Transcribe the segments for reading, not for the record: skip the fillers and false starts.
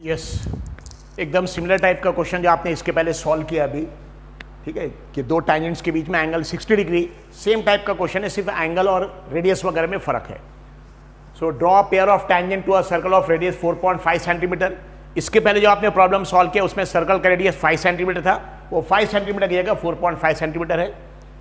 Yes, एकदम similar type का question जो आपने इसके पहले सॉल्व किया अभी, ठीक है, कि दो टेंजेंट्स के बीच में एंगल 60 डिग्री, सेम टाइप का क्वेश्चन है, सिर्फ एंगल और रेडियस वगैरह में फर्क है। So draw pair of tangent to a circle of radius 4.5 centimetre. इसके पहले जो आपने प्रॉब्लम सॉल्व किया उसमें सर्कल का रेडियस 5 सेंटीमीटर था, वो 5 सेंटीमीटर की जगह 4.5 सेंटीमीटर है।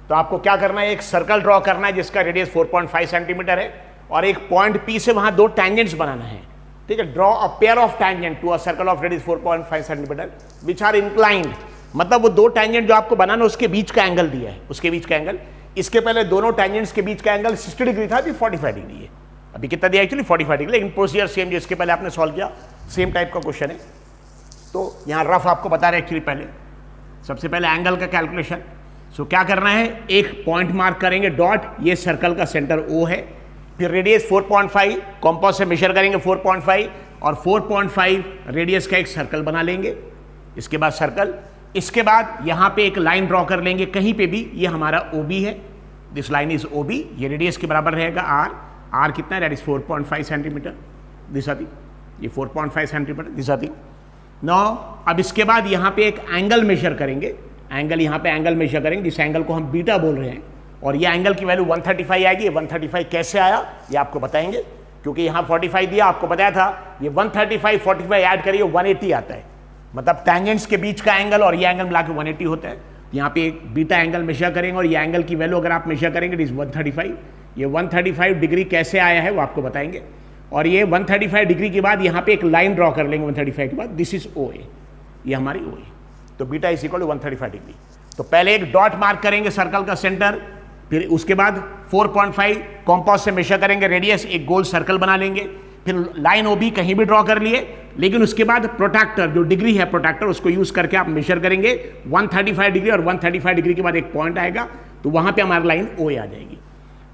तो आपको क्या करना है, एक सर्कल ड्रॉ करना है जिसका रेडियस 4.5 सेंटीमीटर है और एक पॉइंट पी से वहां दो टेंजेंट्स बनाना है, ठीक है। Draw a pair of tangent to a circle of radius 4.5 centimetre which are inclined, मतलब वो दो टेंजेंट जो आपको बनाना उसके बीच का एंगल दिया है, उसके बीच का एंगल। इसके पहले दोनों टेंजेंट्स के बीच का एंगल 60 डिग्री था, अभी 45 डिग्री है। अभी कितना दिया एक्चुअली 45 डिग्री, लेकिन प्रोसीजर सेम जो इसके पहले आपने सॉल्व किया, सेम टाइप का क्वेश्चन है। तो यहाँ रफ आपको बता रहे एक्चुअली पहले, सबसे पहले एंगल का कैलकुलेशन। सो क्या करना है, एक पॉइंट मार्क करेंगे डॉट, ये सर्कल का सेंटर O है, फिर रेडियस 4.5 कॉम्पास से मेजर करेंगे 4.5 और 4.5 रेडियस का एक सर्कल बना लेंगे। इसके बाद सर्कल, इसके बाद यहाँ पे एक लाइन ड्रॉ कर लेंगे कहीं पे भी, ये हमारा OB है, दिस लाइन इज OB, ये रेडियस के बराबर रहेगा R कितना है, दैट इज 4.5 सेंटीमीटर, दिस आती, ये 4.5 सेंटीमीटर दिस आती। नो अब इसके बाद यहाँ पे एक एंगल मेजर करेंगे, एंगल यहाँ पे एंगल मेजर करेंगे, जिस एंगल को हम बीटा बोल रहे हैं, और ये एंगल की वैल्यू 135 आएगी। 135 कैसे आया ये आपको बताएंगे, क्योंकि यहाँ 45 दिया, आपको बताया था ये 135 45 ऐड करिए 180 आता है, मतलब टेंजेंट्स के बीच का एंगल और ये एंगल मिला के 180 होता है। यहाँ पे एक बीटा एंगल मेजर करेंगे और ये एंगल की वैल्यू अगर आप मेजर करेंगे इट इज 135। ये 135 डिग्री कैसे आया है वो आपको बताएंगे। और ये 135 डिग्री के बाद यहाँ पे एक लाइन ड्रॉ कर लेंगे 135 के बाद, दिस इज OA, ये हमारी OA। तो beta is equal to 135 degree. तो पहले एक डॉट मार्क करेंगे सर्कल का सेंटर, फिर उसके बाद 4.5 कॉम्पास से मेजर करेंगे रेडियस, एक गोल सर्कल बना लेंगे, फिर लाइन OB कहीं भी ड्रॉ कर लिए, लेकिन उसके बाद प्रोट्रैक्टर जो डिग्री है प्रोट्रैक्टर उसको यूज करके आप मेजर करेंगे 135 डिग्री, और 135 डिग्री के बाद एक पॉइंट आएगा, तो वहां पे हमारी लाइन OA आ जाएगी।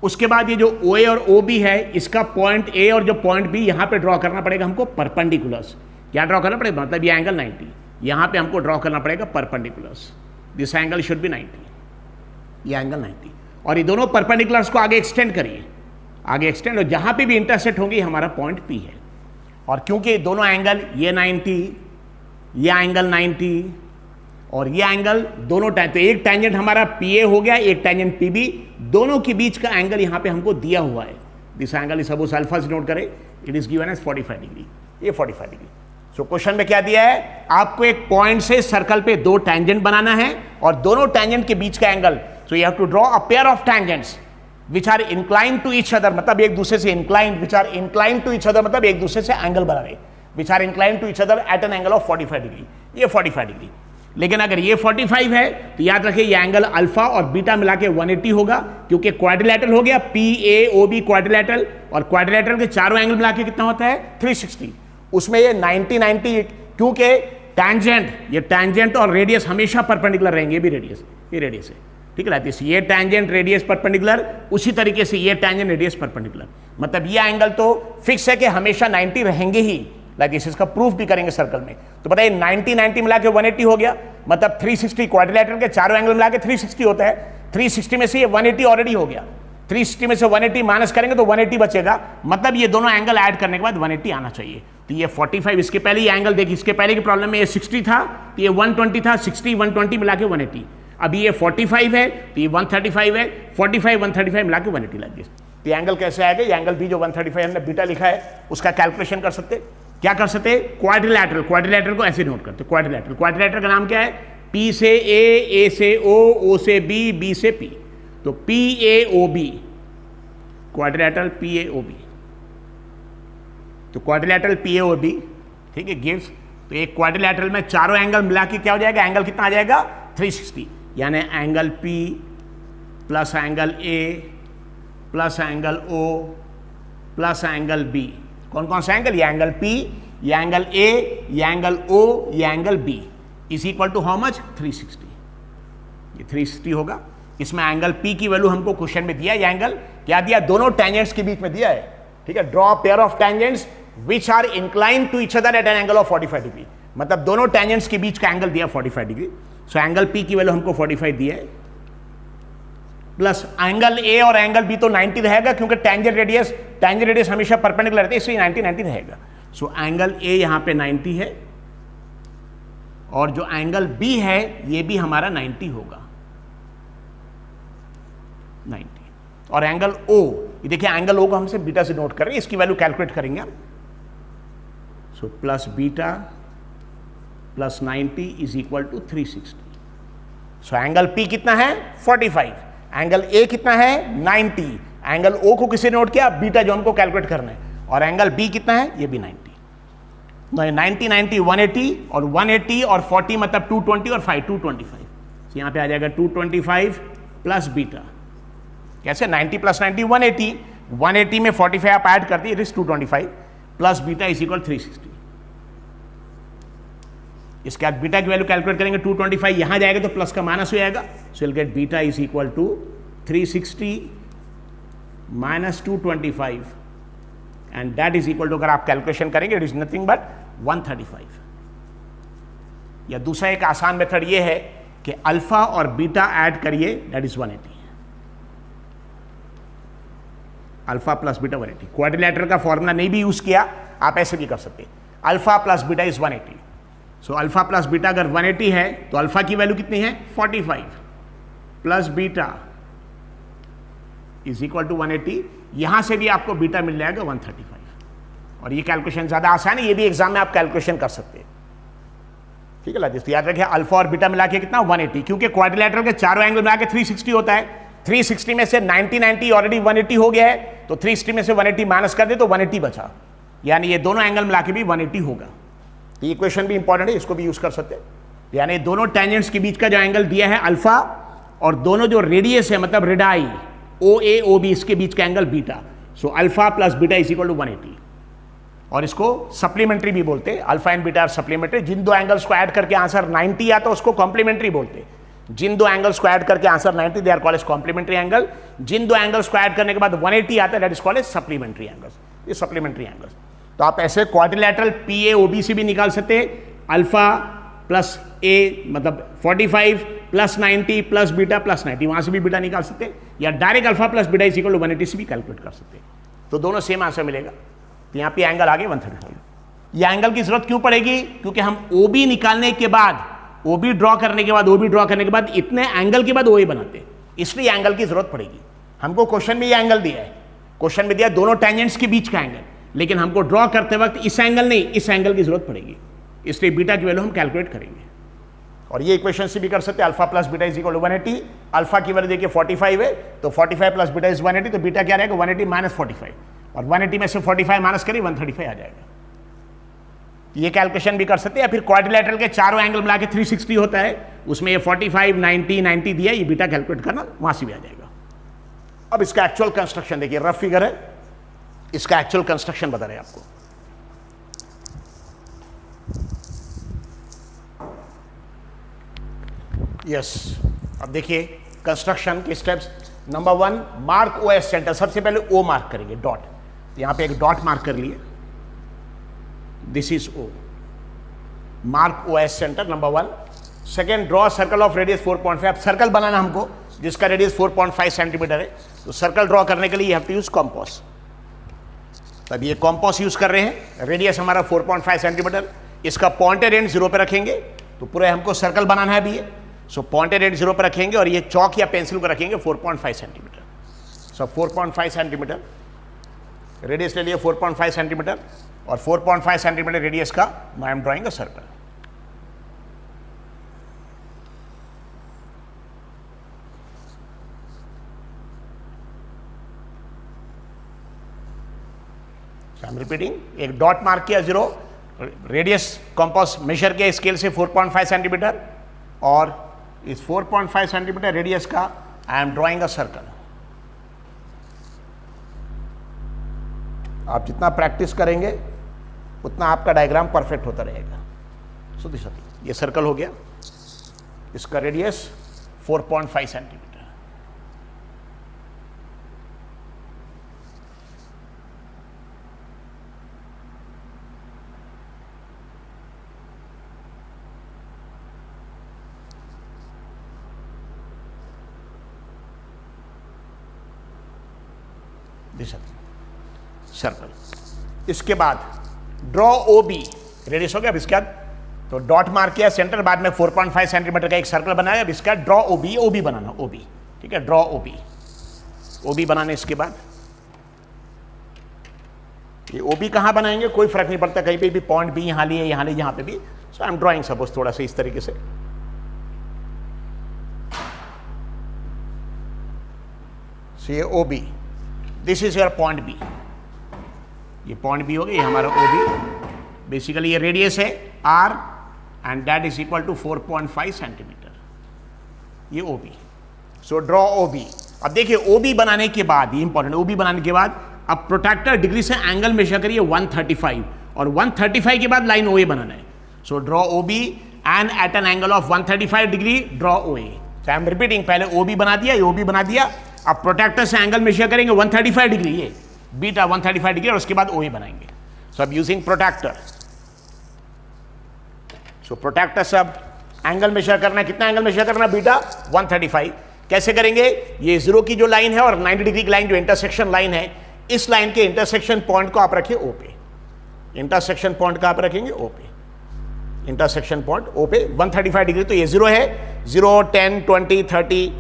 उसके बाद ये जो OA और OB है, इसका पॉइंट A और जो पॉइंट B यहाँ पे ड्रॉ करना पड़ेगा हमको परपेंडिकुलर्स। क्या ड्रॉ करना पड़ेगा, मतलब ये एंगल 90, यहाँ पे हमको ड्रॉ करना पड़ेगा perpendiculars, this angle should be 90, ये एंगल 90, और ये दोनों परपेंडिकुलर्स को आगे एक्सटेंड करिए, आगे एक्सटेंड, और जहाँ पे भी इंटरसेक्ट होंगे हमारा पॉइंट P है। और क्योंकि दोनों एंगल ये 90, ये एंगल 90 और ये एंगल दोनों तो एक टेंजेंट हमारा PA हो गया, एक टेंजेंट PB, दोनों के बीच का एंगल यहाँ पे हमको दिया हुआ है, this angle is above alpha से नोट करें, it is given as 45 degree, ये 45 डिग्री। सो क्वेश्चन में क्या दिया है, आपको एक पॉइंट से सर्कल पे दो टेंजेंट बनाना है और दोनों टेंजेंट के बीच का angle, so you have to draw a pair of tangents which are inclined to each other, मतलब एक दूसरे से inclined, which are inclined to each other, मतलब एक दूसरे से एंगल बना रहे, which are inclined to each other at an angle of 45 degree, ये 45 डिग्री। लेकिन अगर ये 45 है तो याद रखिए ये एंगल अल्फा और बीटा मिला के 180 होगा, क्योंकि क्वाड्रिलेटरल हो गया, PAOB क्वाड्रिलेटरल, और क्वाड्रिलेटरल के चारों एंगल मिला के कितना होता है 360, उसमें ये 90 क्योंकि टैंजेंट, ये टैंजेंट और रेडियस हमेशा परपेंडिकुलर रहेंगे, ये भी रेडियस, ये रेडियस है, ठीक है, रहती है, ये टैंजेंट रेडियस परपेंडिकुलर, उसी तरीके से ये टैंजेंट रेडियस परपेंडिकुलर, मतलब ये एंगल तो फिक्स है कि हमेशा 90 रहेंगे ही, लाइक इसका प्रूफ भी करेंगे सर्कल में। तो बताइए 90 मिला के 180 हो गया, मतलब 360 क्वाड्रिलेटरल के चारों एंगल मिला के 360 होता है, 360 में से ये 180 ऑलरेडी हो गया, 360 में से 180 माइनस करेंगे तो 180 बचेगा, मतलब ये दोनों एंगल ऐड करने के बाद 180 आना चाहिए। तो ये 45, इसके पहले ये एंगल देखिए, इसके पहले की प्रॉब्लम में ये 60 था, तो ये 120 था, 60 120 मिला के 180, अभी ये 45 है तो ये 135 है, 45 135 मिला के 180 लग गया। तो एंगल कैसे आएगा, ये एंगल भी जो 135 हमने बीटा लिखा है उसका कैलकुलेशन कर सकते, क्या कर सकते, क्वाड्रिलेटरल, क्वाड्रिलेटरल को ऐसे नोट करते, क्वाड्रिलेटरल, क्वाड्रिलेटरल का नाम क्या है, P से A, A से O, O से B, B से P, तो PAOB, क्वाड्रिलेटरल PAOB, तो क्वाड्रिलेटरल PAOB, ठीक है, गिव्स, तो एक क्वाड्रिलेटरल में चारों एंगल मिला के क्या हो जाएगा, एंगल कितना आ जाएगा 360, यानी angle P plus angle A plus angle O plus angle B, कौन कौन सा एंगल, ये एंगल P, ये एंगल A, ये एंगल O, ये angle B is equal to how much 360, ये 360 होगा। इसमें एंगल P की वैल्यू हमको क्वेश्चन में दिया, ये एंगल क्या दिया, दोनों टेंजेंट्स के बीच में दिया है, ठीक है, draw pair of tangents which are inclined to each other at an angle of 45 degree, मतलब दोनों टेंजेंट्स के बीच का एंगल दिया 45 डिग्री। सो एंगल P की वैल्यू हमको 45 दिया है, प्लस एंगल A और एंगल B तो 90 रहेगा, क्योंकि टेंजेंट रेडियस हमेशा परपेंडिकुलर रहती है, इसलिए 90 रहेगा। सो एंगल ए यहां पे 90 है और जो एंगल बी है ये भी हमारा 90 होगा, 90। और एंगल ओ, ये देखिए एंगल ओ को हमसे बीटा से नोट कर रहे हैं, इसकी वैल्यू कैलकुलेट करेंगे हम। So plus beta plus 90 is equal to 360। So angle P कितना है 45, एंगल ए कितना है 90, एंगल ओ को किसे नोट किया बीटा जो हमको कैलकुलेट करना है, और एंगल बी कितना है ये भी 90। 90 90 180 और 180 और 40 मतलब 220 और 5 225। तो यहां पे आ जाएगा 225 प्लस बीटा, कैसे 90 प्लस 90 180, 180 में 45 आप ऐड कर दिए, it is 225 plus beta is equal 360। इसके बाद बीटा की वैल्यू कैलकुलेट करेंगे 225, यहां जाएगा तो प्लस का माइनस हो जाएगा, so will get beta is equal to 360 minus 225 and that is equal to, अगर आप कैलकुलेशन करेंगे इट इज नथिंग बट 135। या दूसरा एक आसान मेथड ये है कि अल्फा और बीटा ऐड करिए, that is 180। Alpha plus beta 180, quadrilateral का फॉर्मूला नहीं भी यूज किया, आप ऐसे भी कर सकते हैं। Alpha plus beta is 180। So alpha plus beta अगर 180 है तो अल्फा की वैल्यू कितनी है 45 plus beta is equal to 180। यहां से भी आपको बीटा मिल जाएगा 135। और ये कैलकुलेशन ज्यादा आसान है, ये भी एग्जाम में आप कैलकुलेशन कर सकते हैं, ठीक है लाजिस। याद रखिए अल्फा और बीटा मिला के कितना 180, क्योंकि क्वाड्रिलेटरल के चारों एंगल मिला के 360 होता है। 360 में से 90 90 ऑलरेडी 180 हो गया है, तो 360 में से 180 माइनस कर दे तो 180 बचा, यानी ये दोनों एंगल मिला के भी 180 होगा। तो ये इक्वेशन भी इंपॉर्टेंट है, इसको भी यूज कर सकते हैं। यानी दोनों टेंजेंट्स के बीच का जो एंगल दिया है अल्फा और दोनों जो रेडियस है मतलब रेडाई ओ ए ओ बी, इसके बीच का angle beta. So alpha plus beta is equal to 180। और इसको सप्लीमेंट्री भी बोलते हैं, alpha and beta are supplementary. जिन दो एंगल्स को ऐड करके आंसर 90 आता है उसको कॉम्प्लीमेंट्री बोलते हैं। जिन दो एंगल्स को ऐड करके आंसर 90 दे are called as complementary angle. जिन दो एंगल्स को ऐड करने के बाद 180 आता है that is called as supplementary angles. ये सप्लीमेंट्री एंगल्स। तो आप ऐसे quadrilateral P A O B से भी निकाल सकते हैं, अल्फा प्लस ए मतलब 45 प्लस 90 प्लस बीटा प्लस 90, वहां से भी बीटा निकाल सकते हैं, या direct alpha plus beta is equal to 180 से भी कैलकुलेट कर सकते हैं। तो दोनों सेम आंसर मिलेगा। तो यहाँ पे एंगल आ गए 135। ये एंगल की जरूरत क्यों पड़ेगी, क्योंकि हम ओबी निकालने के बाद, ओबी ड्रॉ करने के बाद, ओबी ड्रॉ करने के बाद इतने एंगल के बाद ओए बनाते हैं, इसलिए एंगल की जरूरत पड़ेगी। हमको क्वेश्चन में ये एंगल दिया है, क्वेश्चन में दिया दोनों टेंजेंट्स के बीच का एंगल, लेकिन हमको ड्रॉ करते वक्त इस एंगल नहीं, इस एंगल की जरूरत पड़ेगी, इसलिए बीटा की वैल्यू हम कैलकुलेट करेंगे। और ये इक्वेशन से भी कर सकते हैं, alpha plus beta is equal to 180। Alpha की वैल्यू देखिए 45 है, तो 45 प्लस बीटा इज 180, तो बीटा क्या रहेगा 180 माइनस 45, और 180 में से 45 माइनस करिए 135 आ जाएगा। ये कैलकुलेशन भी कर सकते हैं, या फिर क्वाड्रिलेटरल के चारों एंगल मिला के 360 होता है, उसमें ये 45 90 90 दिया, ये बीटा कैलकुलेट करना, वहां से भी आ जाएगा। अब इसका एक्चुअल कंस्ट्रक्शन देखिए, रफ फिगर है, इसका एक्चुअल कंस्ट्रक्शन बता रहे हैं आपको। यस, अब देखिए कंस्ट्रक्शन के steps. Number 1, mark O as centre. सबसे पहले ओ मार्क करेंगे, डॉट। यहां पे एक डॉट मार्क कर लिए, this is O, mark O as centre, number 1। Second, draw circle of radius 4.5। अब सर्कल बनाना हमको जिसका रेडियस 4.5 सेंटीमीटर है, तो सर्कल ड्रॉ करने के लिए यू हैव टू यूज कॉम्पॉस। तब ये कॉम्पॉस यूज कर रहे हैं, रेडियस हमारा 4.5 सेंटीमीटर, इसका पॉइंटेड एंड 0 पे रखेंगे, तो पूरे हमको सर्कल बनाना है अभी ये। सो पॉइंटेड एंड 0 पे रखेंगे और ये चौक या पेंसिल को रखेंगे 4.5 सेंटीमीटर। सो 4.5 सेंटीमीटर रेडियस ले लिए 4.5 सेंटीमीटर, और 4.5 सेंटीमीटर रेडियस का I am drawing a circle. I am repeating, एक डॉट मार्क किया 0, रेडियस कॉम्पॉस मेजर किया स्केल से 4.5 सेंटीमीटर, और इस 4.5 सेंटीमीटर रेडियस का I am drawing a circle. आप जितना प्रैक्टिस करेंगे उतना आपका डायग्राम परफेक्ट होता रहेगा। सो दिस, ये सर्कल हो गया, इसका रेडियस 4.5 सेंटीमीटर। सर्कल। इसके बाद ड्रॉ ओ बी, रेडियस हो गया। अब इसके बाद तो डॉट मार्क किया सेंटर, बाद में 4.5 सेंटीमीटर का एक सर्कल बनाया। अब इसका draw O B, O B बनाना, ओ बी, ठीक है, draw O B, O B बनाने। इसके बाद ये ओ बी कहां बनाएंगे कोई फर्क नहीं पड़ता, कहीं पे भी पॉइंट बी यहां लिए, यहां लिए, यहां पे भी। So I am drawing suppose थोड़ा सा इस तरीके से, ये O B, this is your point B, ये पॉइंट बी हो गया, ये हमारा ओ बी। बेसिकली ये रेडियस है R and that is equal to 4.5 centimetre, ये O B. So draw O B. अब देखिए ओ बी बनाने के बाद, ये इंपॉर्टेंट, ओ बी बनाने के बाद अब प्रोट्रैक्टर डिग्री से एंगल मेजर करिए 135, और 135 के बाद लाइन ओ ए बनाना है। So draw O B and at an angle of 135 degree draw O A. So I am repeating, पहले ओ बी बना दिया, ये ओ बी बना दिया। अब प्रोट्रैक्टर से एंगल मेजर करेंगे 135 डिग्री, ये बीटा 135 डिग्री, और उसके बाद ओ ए बनाएंगे। सो अब यूजिंग प्रोट्रैक्टर, सो प्रोट्रैक्टर से अब एंगल मेजर करना है, कितना एंगल मेजर करना है, बीटा 135। कैसे करेंगे, ये जीरो की जो लाइन है और 90 डिग्री की लाइन जो इंटरसेक्शन लाइन है, इस लाइन के इंटरसेक्शन पॉइंट को आप रखिए ओ पे, इंटरसेक्शन पॉइंट का आप रखेंगे ओ पे, इंटरसेक्शन पॉइंट ओ पे 135 डिग्री। तो ये जीरो है, 0, 10, 20, 30,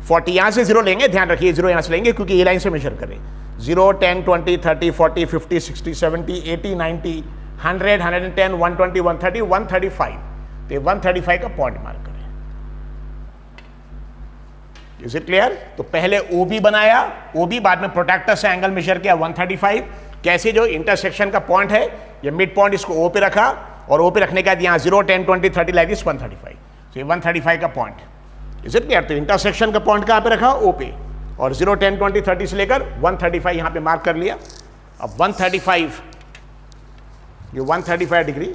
40, यहां से जीरो लेंगे, ध्यान रखिए जीरो यहां से लेंगे क्योंकि ये लाइन से मेजर करें। 0, 10, 20, 30, 40, 50, 60, 70, 80, 90, 100, 110, 120, 130, 135, तो 135 का पॉइंट मार्क करें। Is it clear? तो पहले ओ बी बनाया, ओ बी, बाद में प्रोट्रैक्टर से एंगल मेजर किया 135। कैसे, जो इंटरसेक्शन का पॉइंट है, ये मिड पॉइंट, इसको ओ पे रखा, और ओ पे रखने के बाद यहाँ 0, 10, 20, 30 लाइक दिस 135, तो ये 135 का पॉइंट। Is it clear? तो इंटरसेक्शन का पॉइंट कहाँ पे रखा, ओ पे, और 0, 10, 20, 30 से लेकर 135 यहाँ पे मार्क कर लिया। अब 135, ये 135 डिग्री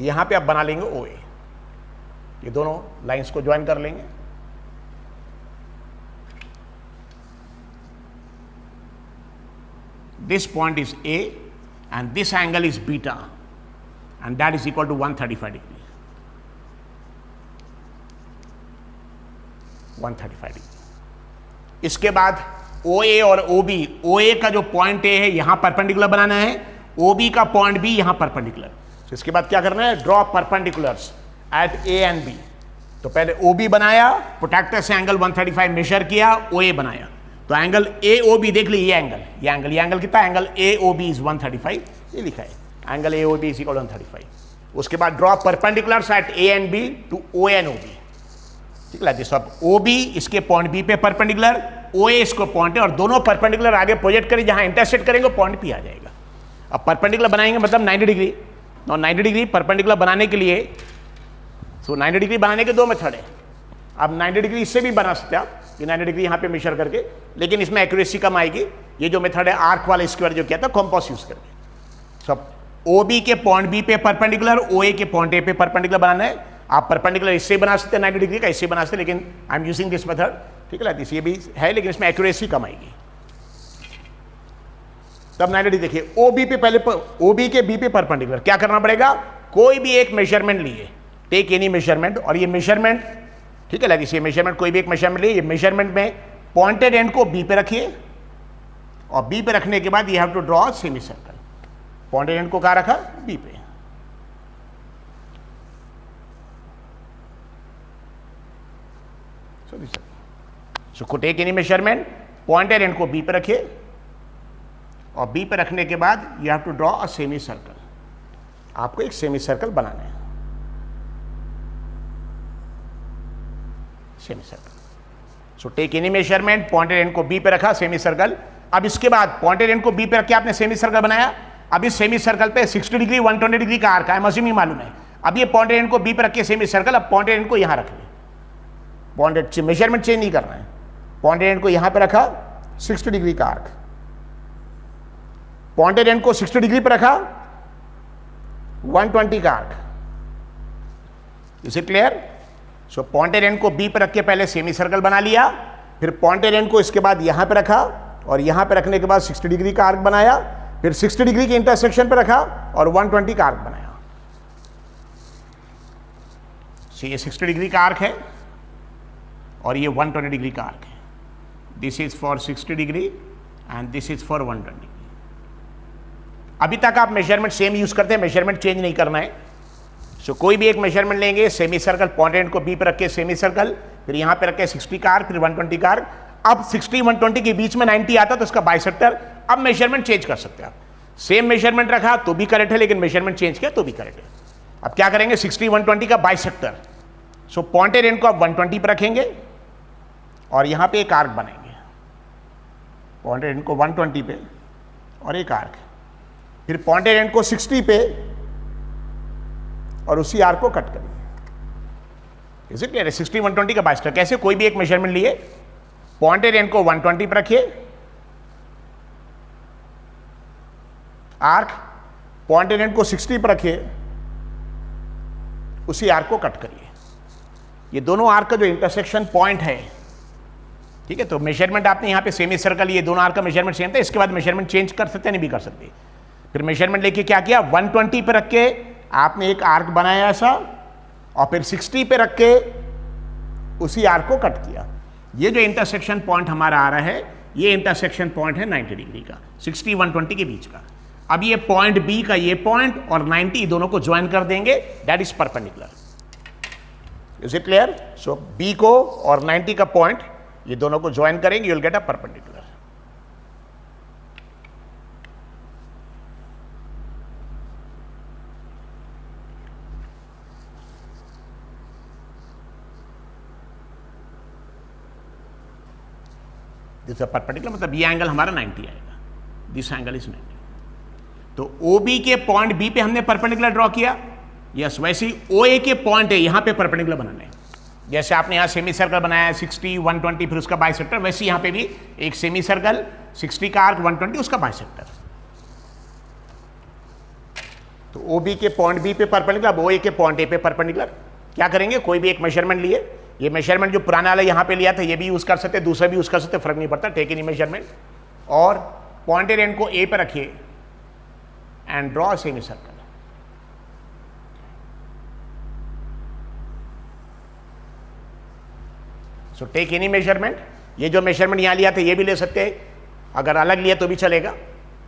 यहाँ पे आप बना लेंगे ओ ए, ये दोनों लाइंस को ज्वाइन कर लेंगे। This point is A and this angle is beta and that is equal to 135 degree. 135 degree. इसके बाद OA और OB, OA का जो पॉइंट A है यहां परपेंडिकुलर बनाना है, OB का पॉइंट B यहां परपेंडिकुलर। तो इसके बाद क्या करना है, draw perpendiculars at A and B। तो पहले OB बनाया, प्रोट्रैक्टर से एंगल 135 मेजर किया, OA बनाया। तो एंगल AOB देख लीजिए, ये एंगल कितना, एंगल AOB इज 135, ये लिखा है, एंगल AOB इज इक्वल 135। उसके बाद draw perpendiculars at A and B to O and OB, ठीक है। जैसे अब OB इसके पॉइंट B पे परपेंडिकुलर, OA इसको पॉइंट है, और दोनों परपेंडिकुलर आगे प्रोजेक्ट करें, जहां इंटरसेक्ट करेंगे पॉइंट P आ जाएगा। अब परपेंडिकुलर बनाएंगे मतलब 90 डिग्री, और 90 डिग्री परपेंडिकुलर बनाने के लिए, सो 90 डिग्री बनाने के दो मेथड है। अब 90 डिग्री इससे भी बना सकते हैं आप, ये 90 डिग्री यहाँ पे मेजर करके, लेकिन इसमें एक्यूरेसी कम आएगी। ये जो मेथड है आर्क वाला स्क्वायर जो किया था कॉम्पास यूज करके, सब OB के पॉइंट B पे परपेंडिकुलर, OA के पॉइंट A पे परपेंडिकुलर बनाना है। आप परपेंडिकुलर इससे बना सकते हैं 90 डिग्री का, इससे बना सकते हैं, लेकिन I am using this method, ठीक है। ये भी है लेकिन इसमें एक्यूरेसी कम आएगी। तब 90 डिग्री देखिए, OB पे पहले, OB के B पे परपेंडिकुलर क्या करना पड़ेगा, कोई भी एक मेजरमेंट लिए, टेक एनी मेजरमेंट, और ये मेजरमेंट, ठीक है, ये मेजरमेंट, कोई भी एक मेजरमेंट लिए, ये मेजरमेंट में पॉइंटेड एंड को B पे रखिए, और B पे रखने के बाद you have to draw semi circle. Pointed end को कहाँ रखा, B पे। So take any measurement, pointed end को B पे रखिए, और B पे रखने के बाद you have to draw a semi circle. आपको एक सेमी सर्कल बनाना है, semi circle. So take any measurement, pointed end को B पे रखा, सेमी सर्कल। अब इसके बाद पॉइंटेड एंड को B पे रख के आपने सेमी सर्कल बनाया। अब इस सेमी सर्कल पे 60 डिग्री 120 डिग्री का आर्क है, अज्यूमिंग मालूम है। अब ये पॉइंटेड एंड को B पे रख के सेमी सर्कल, अब पॉइंटेड एंड को यहां रख लिया, पॉइंटेड मेजरमेंट चेंज नहीं करना है, पॉइंटेड एंड को यहां पे रखा, 60 डिग्री का आर्क, पॉइंटेड एंड को 60 डिग्री पे रखा, 120 का arc. Is it clear? So pointed end को B पे रख के पहले सेमी सर्कल बना लिया, फिर पॉइंटेड एंड को इसके बाद यहां पे रखा, और यहां पे रखने के बाद 60 डिग्री का आर्क बनाया, फिर 60 डिग्री के इंटरसेक्शन पे रखा, और 120 का आर्क बनाया। सो ये 60 डिग्री का आर्क है, और ये 120 डिग्री का आर्क है। This is for 60 degree and this is for 120 degree. अभी तक आप मेजरमेंट सेम यूज करते हैं, मेजरमेंट चेंज नहीं करना है। सो कोई भी एक मेजरमेंट लेंगे, सेमी सर्कल, पॉइंट एंड को बी पे रख के सेमी सर्कल, फिर यहां पे रख के 60 का आर्क, फिर 120 का आर्क। अब 60 120 के बीच में 90 आता तो इसका बाइसेक्टर। अब मेजरमेंट चेंज कर सकते हैं आप। सेम मेजरमेंट रखा तो भी करेक्ट है, लेकिन मेजरमेंट चेंज किया तो भी करेक्ट है। अब क्या करेंगे, 60 120 का बाइसेक्टर। सो पॉइंटेड एंड को आप 120 पे रखेंगे और यहां पे एक आर्क बनाएंगे, पॉइंटेड एंड को 120 पे और एक आर्क, फिर पॉइंटेड एंड को 60 पे और उसी आर्क को कट करेंगे। Is it clear? 60 120 का बाइसेक्टर। कैसे, कोई भी एक मेजरमेंट लिए, पॉइंटेड एंड को 120 पे रखिए, आर्क, पॉइंटेड एंड को 60 पे रखिए, उसी आर्क को कट करिए। ये दोनों आर्क का जो इंटरसेक्शन पॉइंट है, ठीक है, तो मेजरमेंट आपने यहां पे सेमी सर्कल, ये दोनों आर्क का मेजरमेंट सेम था। इसके बाद मेजरमेंट चेंज कर सकते हैं, नहीं भी कर सकते। फिर मेजरमेंट लेके क्या किया, 120 पे रख के आपने एक आर्क बनाया ऐसा, और फिर 60 पे रख के उसी आर्क को कट किया। ये जो इंटरसेक्शन पॉइंट हमारा आ रहा है, ये इंटरसेक्शन पॉइंट है 90 डिग्री का, 60 120 के बीच का। अब ये पॉइंट बी का ये पॉइंट और 90 दोनों को ज्वाइन कर देंगे, that is perpendicular. Is it clear? So B को और 90 का पॉइंट, ये दोनों को ज्वाइन करेंगे, you will get a perpendicular. This a perpendicular, मतलब ये एंगल हमारा 90 आएगा, दिस एंगल इज 90। तो OB के पॉइंट B पे हमने परपेंडिकुलर ड्रॉ किया, यस। वैसे ही OA के पॉइंट है, यहां पे परपेंडिकुलर बनाना है। जैसे आपने यहां सेमी सर्कल बनाया 60 120, फिर उसका बाइसेक्टर, वैसे यहां पे भी एक सेमी सर्कल, 60 का आर्क, 120 उसका बाइसेक्टर। तो OB के पॉइंट B पे परपेंडिकुलर, अब OA के पॉइंट A पे परपेंडिकुलर। क्या करेंगे, कोई भी एक मेजरमेंट लिए, ये मेजरमेंट जो पुराना वाला यहां पे लिया था, ये भी यूज कर सकते, दूसरा भी यूज कर सकते, फर्क नहीं पड़ता, टेक एनी मेजरमेंट। और पॉइंटेड एंड को A पे रखिए and draw a semi circle. So take any measurement. ये जो मेजरमेंट यहां लिया था ये भी ले सकते हैं, अगर अलग लिया तो भी चलेगा।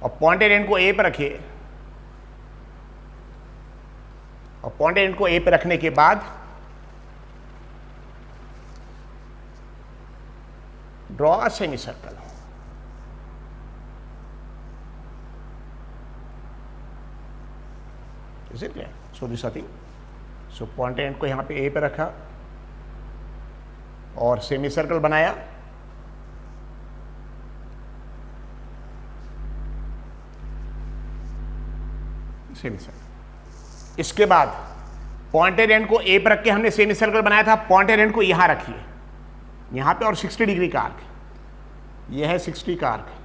और पॉइंटेड एंड को A पे रखिए, और पॉइंटेड एंड को A पे रखने के बाद draw a semi circle. Is it clear? So this thing. So point and को यहां पे A पे रखा और सेमी सर्कल बनाया, सेमी सर्कल। इसके बाद पॉइंटेड एंड को A पे रख के हमने सेमी सर्कल बनाया था, पॉइंटेड एंड को यहां रखिए, यहां पे, और 60 डिग्री का आर्क, यह है 60 का आर्क।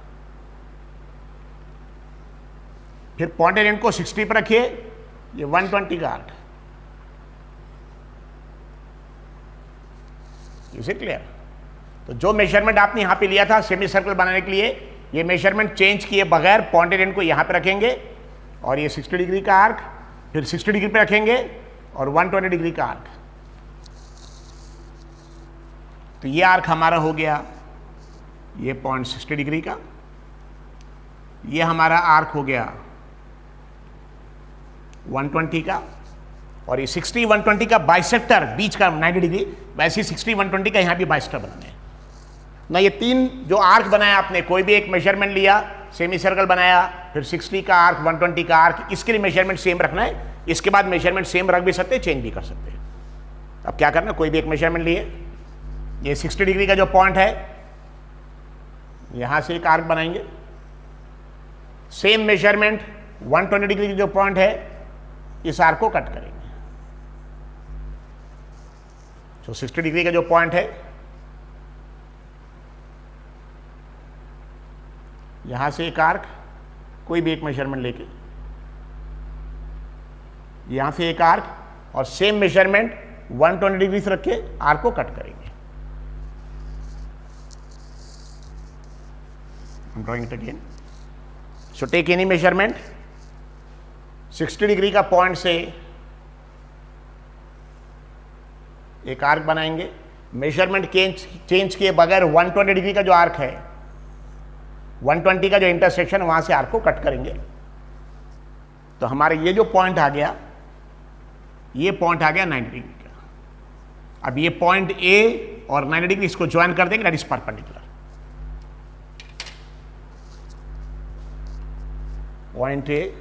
फिर पॉइंटेड एंड को 60 पे रखिए, ये 120 का आर्क। Is it clear? तो जो मेजरमेंट आपने यहां पे लिया था सेमी सर्कल बनाने के लिए, ये मेजरमेंट चेंज किए बगैर पॉइंटेड एंड को यहां पे रखेंगे, और ये 60 डिग्री का आर्क, फिर 60 डिग्री पे रखेंगे और 120 डिग्री का आर्क। तो ये आर्क हमारा हो गया, ये पॉइंट 60 डिग्री का, ये हमारा आर्क हो गया 120 का, और ये 60 120 का बाइसेक्टर बीच का 90 डिग्री। वैसे ही 60 120 का यहां भी बाइसेक्टर बनाना है ना। ये तीन जो आर्क बनाया आपने, कोई भी एक मेजरमेंट लिया, सेमी सर्कल बनाया, फिर 60 का आर्क, 120 का आर्क, इसके लिए मेजरमेंट सेम रखना है। इसके बाद मेजरमेंट सेम रख भी सकते, चेंज भी कर सकते हैं। अब क्या करना, कोई भी एक मेजरमेंट लिए, ये 60 डिग्री का जो पॉइंट है, यहां से एक आर्क बनाएंगे, सेम मेजरमेंट 120 डिग्री की जो पॉइंट है, इस आर्क को कट करेंगे। तो 60 डिग्री का जो पॉइंट है, यहां से एक आर्क, कोई भी एक मेजरमेंट लेके, यहां से एक आर्क, और सेम मेजरमेंट 120 डिग्री से रख के आर्क को कट करेंगे। I'm drawing it again. So take any measurement, 60 degree का पॉइंट से एक आर्क बनाएंगे, मेजरमेंट चेंज किए बगैर 120 डिग्री का जो आर्क है, 120 का जो इंटरसेक्शन, वहां से आर्क को कट करेंगे। तो हमारे ये जो पॉइंट आ गया, ये पॉइंट आ गया 90 डिग्री का। अब ये पॉइंट ए और 90 डिग्री इसको ज्वाइन कर देंगे, that is perpendicular. Point A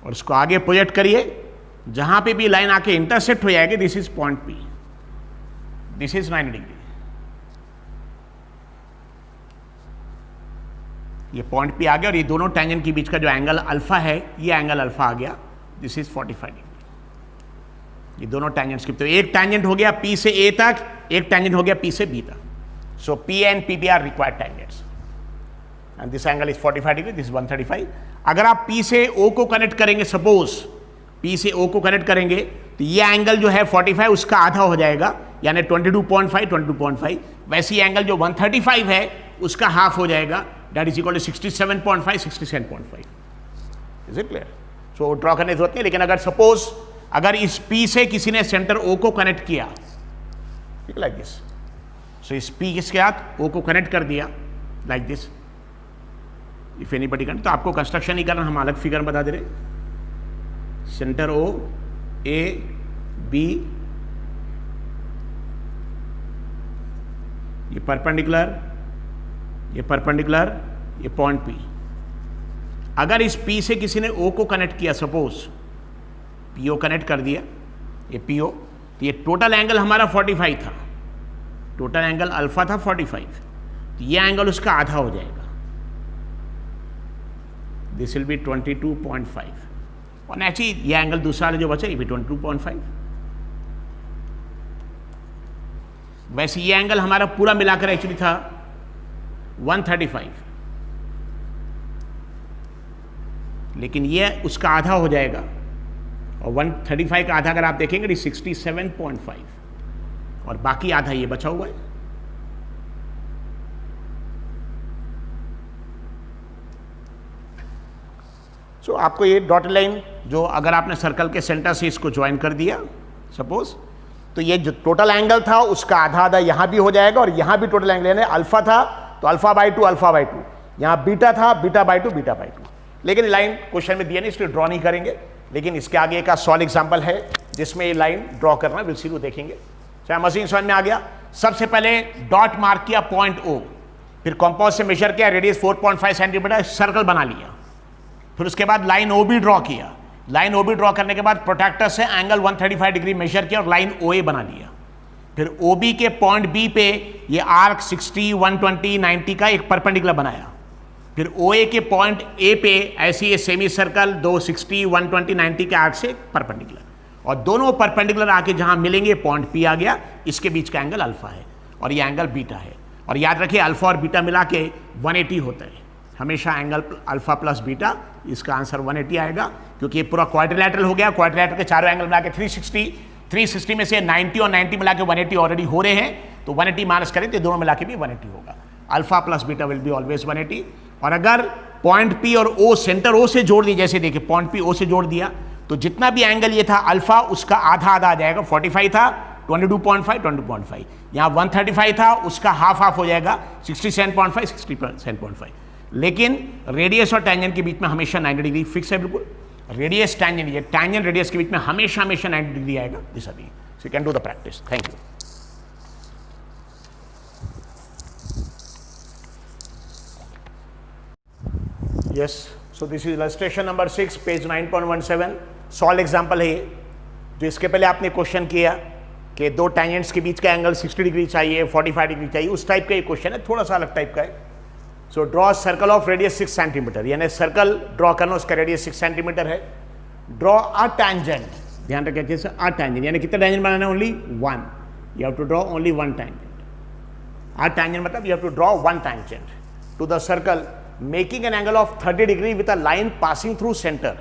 और इसको आगे प्रोजेक्ट करिए, जहां पे भी लाइन आके इंटरसेक्ट हो जाएगी, this is point P, this is 90 degree. ये पॉइंट पी आ गया और ये दोनों टेंजेंट के बीच का जो एंगल अल्फा है, ये एंगल अल्फा आ गया, दिस इज 45 डिग्री। ये दोनों टेंजेंट्स की, तो एक टेंजेंट हो गया पी से ए तक, एक टेंजेंट हो गया पी से बी तक। So P and P B are required tangents and this angle is 45 degree, this 135। अगर आप पी से ओ को कनेक्ट करेंगे, सपोज पी से ओ को कनेक्ट करेंगे, तो ये एंगल जो है 45 उसका आधा हो जाएगा, यानी 22.5 22.5। वैसे ही एंगल जो 135 है उसका हाफ हो जाएगा, that is equal to 67.5 67.5। Is it clear? So draw करने की जरूरत नहीं, लेकिन अगर सपोज अगर इस पी से किसी ने सेंटर ओ को कनेक्ट किया, ठीक, लाइक दिस, सो इस पी के साथ ओ को कनेक्ट कर दिया like this, if anybody can, तो आपको कंस्ट्रक्शन नहीं करना, हम अलग फिगर बता दे रहे। सेंटर ओ, ए बी, ये परपेंडिकुलर, ये परपेंडिकुलर, ये पॉइंट पी। अगर इस पी से किसी ने ओ को कनेक्ट किया, सपोज पीओ कनेक्ट कर दिया, ये पीओ, तो ये टोटल एंगल हमारा 45 था, टोटल एंगल अल्फा था 45, तो ये एंगल उसका आधा हो जाएगा, दिस विल बी 22.5। और नेचुरली ये एंगल दूसरा वाला जो बचा, ये भी 22.5। वैसे ये एंगल हमारा पूरा मिलाकर एक्चुअली था 135, लेकिन ये उसका आधा हो जाएगा, और 135 का आधा अगर आप देखेंगे 67.5, और बाकी आधा ये बचा हुआ है। सो आपको ये डॉटेड लाइन जो अगर आपने सर्कल के सेंटर से इसको ज्वाइन कर दिया सपोज, तो ये जो टोटल एंगल था उसका आधा आधा यहां भी हो जाएगा, और यहां भी टोटल एंगल, यानी अल्फा था तो अल्फा बाई 2 अल्फा बाई 2, यहां बीटा था बीटा बाई 2 बीटा बाई 2। लेकिन लाइन क्वेश्चन में दिया नहीं, इसलिए ड्रॉ नहीं करेंगे, लेकिन इसके आगे एक सॉल्व एग्जाम्पल है जिसमें ये लाइन ड्रॉ करना, विल सी यू देखेंगे। चाहे मशीन समझ में आ गया। सबसे पहले डॉट मार्क किया पॉइंट ओ, फिर कंपास से मेजर किया, रेडियस 4.5 सेंटीमीटर, सर्कल बना लिया। फिर उसके बाद लाइन ओ बी ड्रॉ किया, लाइन ओ बी ड्रॉ करने के बाद प्रोट्रैक्टर से एंगल 135 डिग्री मेजर किया और लाइन ओ ए बना लिया। फिर ओ बी के पॉइंट बी पे ये आर्क 60 120 90 का एक परपेंडिकुलर बनाया। फिर ओ ए के पॉइंट ए पे ऐसी ये सेमी सर्कल 260 120 90 के आर्क से परपेंडिकुलर, और दोनों परपेंडिकुलर आके जहां मिलेंगे पॉइंट पी आ गया, इसके बीच का एंगल अल्फा है और ये एंगल बीटा है। और याद रखिए अल्फा और बीटा मिला के 180 होता है हमेशा, एंगल अल्फा प्लस बीटा, इसका आंसर 180 आएगा, क्योंकि ये पूरा क्वाड्रिलैटरल हो गया। क्वाड्रिलैटरल के चारों एंगल मिला के 360 में से 90 और 90 मिला के 180 ऑलरेडी हो रहे हैं, तो 180 माइनस करें तो दोनों मिला के भी 180 होगा। Alpha plus beta will be always 180। और अगर पॉइंट पी और ओ सेंटर ओ से जोड़ दिए, जैसे देखिए पॉइंट पी ओ से जोड़ दिया, तो जितना भी एंगल ये था अल्फा उसका आधा आधा आ जाएगा। 45 था 22.5 22.5, यहाँ 135 था उसका हाफ हाफ हो जाएगा 67.5 67.5। लेकिन रेडियस और टैंजेंट के बीच में हमेशा 90 डिग्री फिक्स है, बिल्कुल। रेडियस टैंजेंट, ये टैंजेंट रेडियस के बीच में हमेशा 90 डिग्री आएगा, दिस अभी। So you can do the practice. Thank you. Yes, so this is illustration number 6 page 9.17। Solve example है ये, जो इसके पहले आपने क्वेश्चन किया कि दो टैंजेंट्स के बीच का एंगल 60 डिग्री चाहिए, 45 डिग्री चाहिए, उस टाइप का ये क्वेश्चन है, थोड़ा सा अलग टाइप का है। So draw circle of radius 6 centimetre, यानी सर्कल ड्रॉ करना, उसका रेडियस 6 सेंटीमीटर है। ड्रॉ अ टैंजेंट, ध्यान रखिए कैसे, अ टैंजेंट, यानी कितना टैंजेंट बनाना है? Only 1। You have to draw only 1 tangent. A tangent मतलब you have to draw 1 tangent to the circle making an angle of 30 degree with a line passing through centre.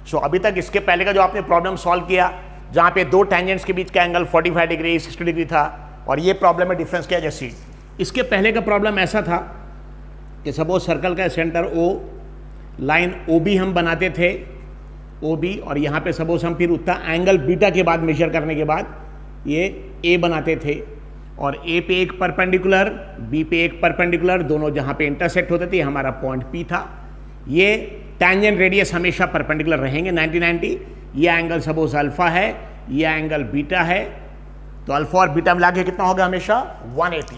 So अभी तक इसके पहले का जो आपने प्रॉब्लम सॉल्व किया, जहां पे दो टैंजेंट्स के बीच का एंगल 45 डिग्री 60 डिग्री था, और ये प्रॉब्लम में डिफरेंस क्या, जैसे इसके पहले का प्रॉब्लम ऐसा था कि सपोज सर्कल का centre O, line O B हम बनाते थे, ओ बी, और यहाँ पे सपोज हम फिर उतना एंगल बीटा के बाद मेजर करने के बाद ये ए बनाते थे और ए पे एक परपेंडिकुलर, बी पे एक परपेंडिकुलर, दोनों जहाँ पे इंटरसेक्ट होते थे हमारा पॉइंट पी था। ये टैंजेंट रेडियस हमेशा परपेंडिकुलर रहेंगे 90-90। ये एंगल सपोज अल्फा है, ये एंगल बीटा है, तो अल्फा और बीटा मिला के कितना होगा हमेशा 180।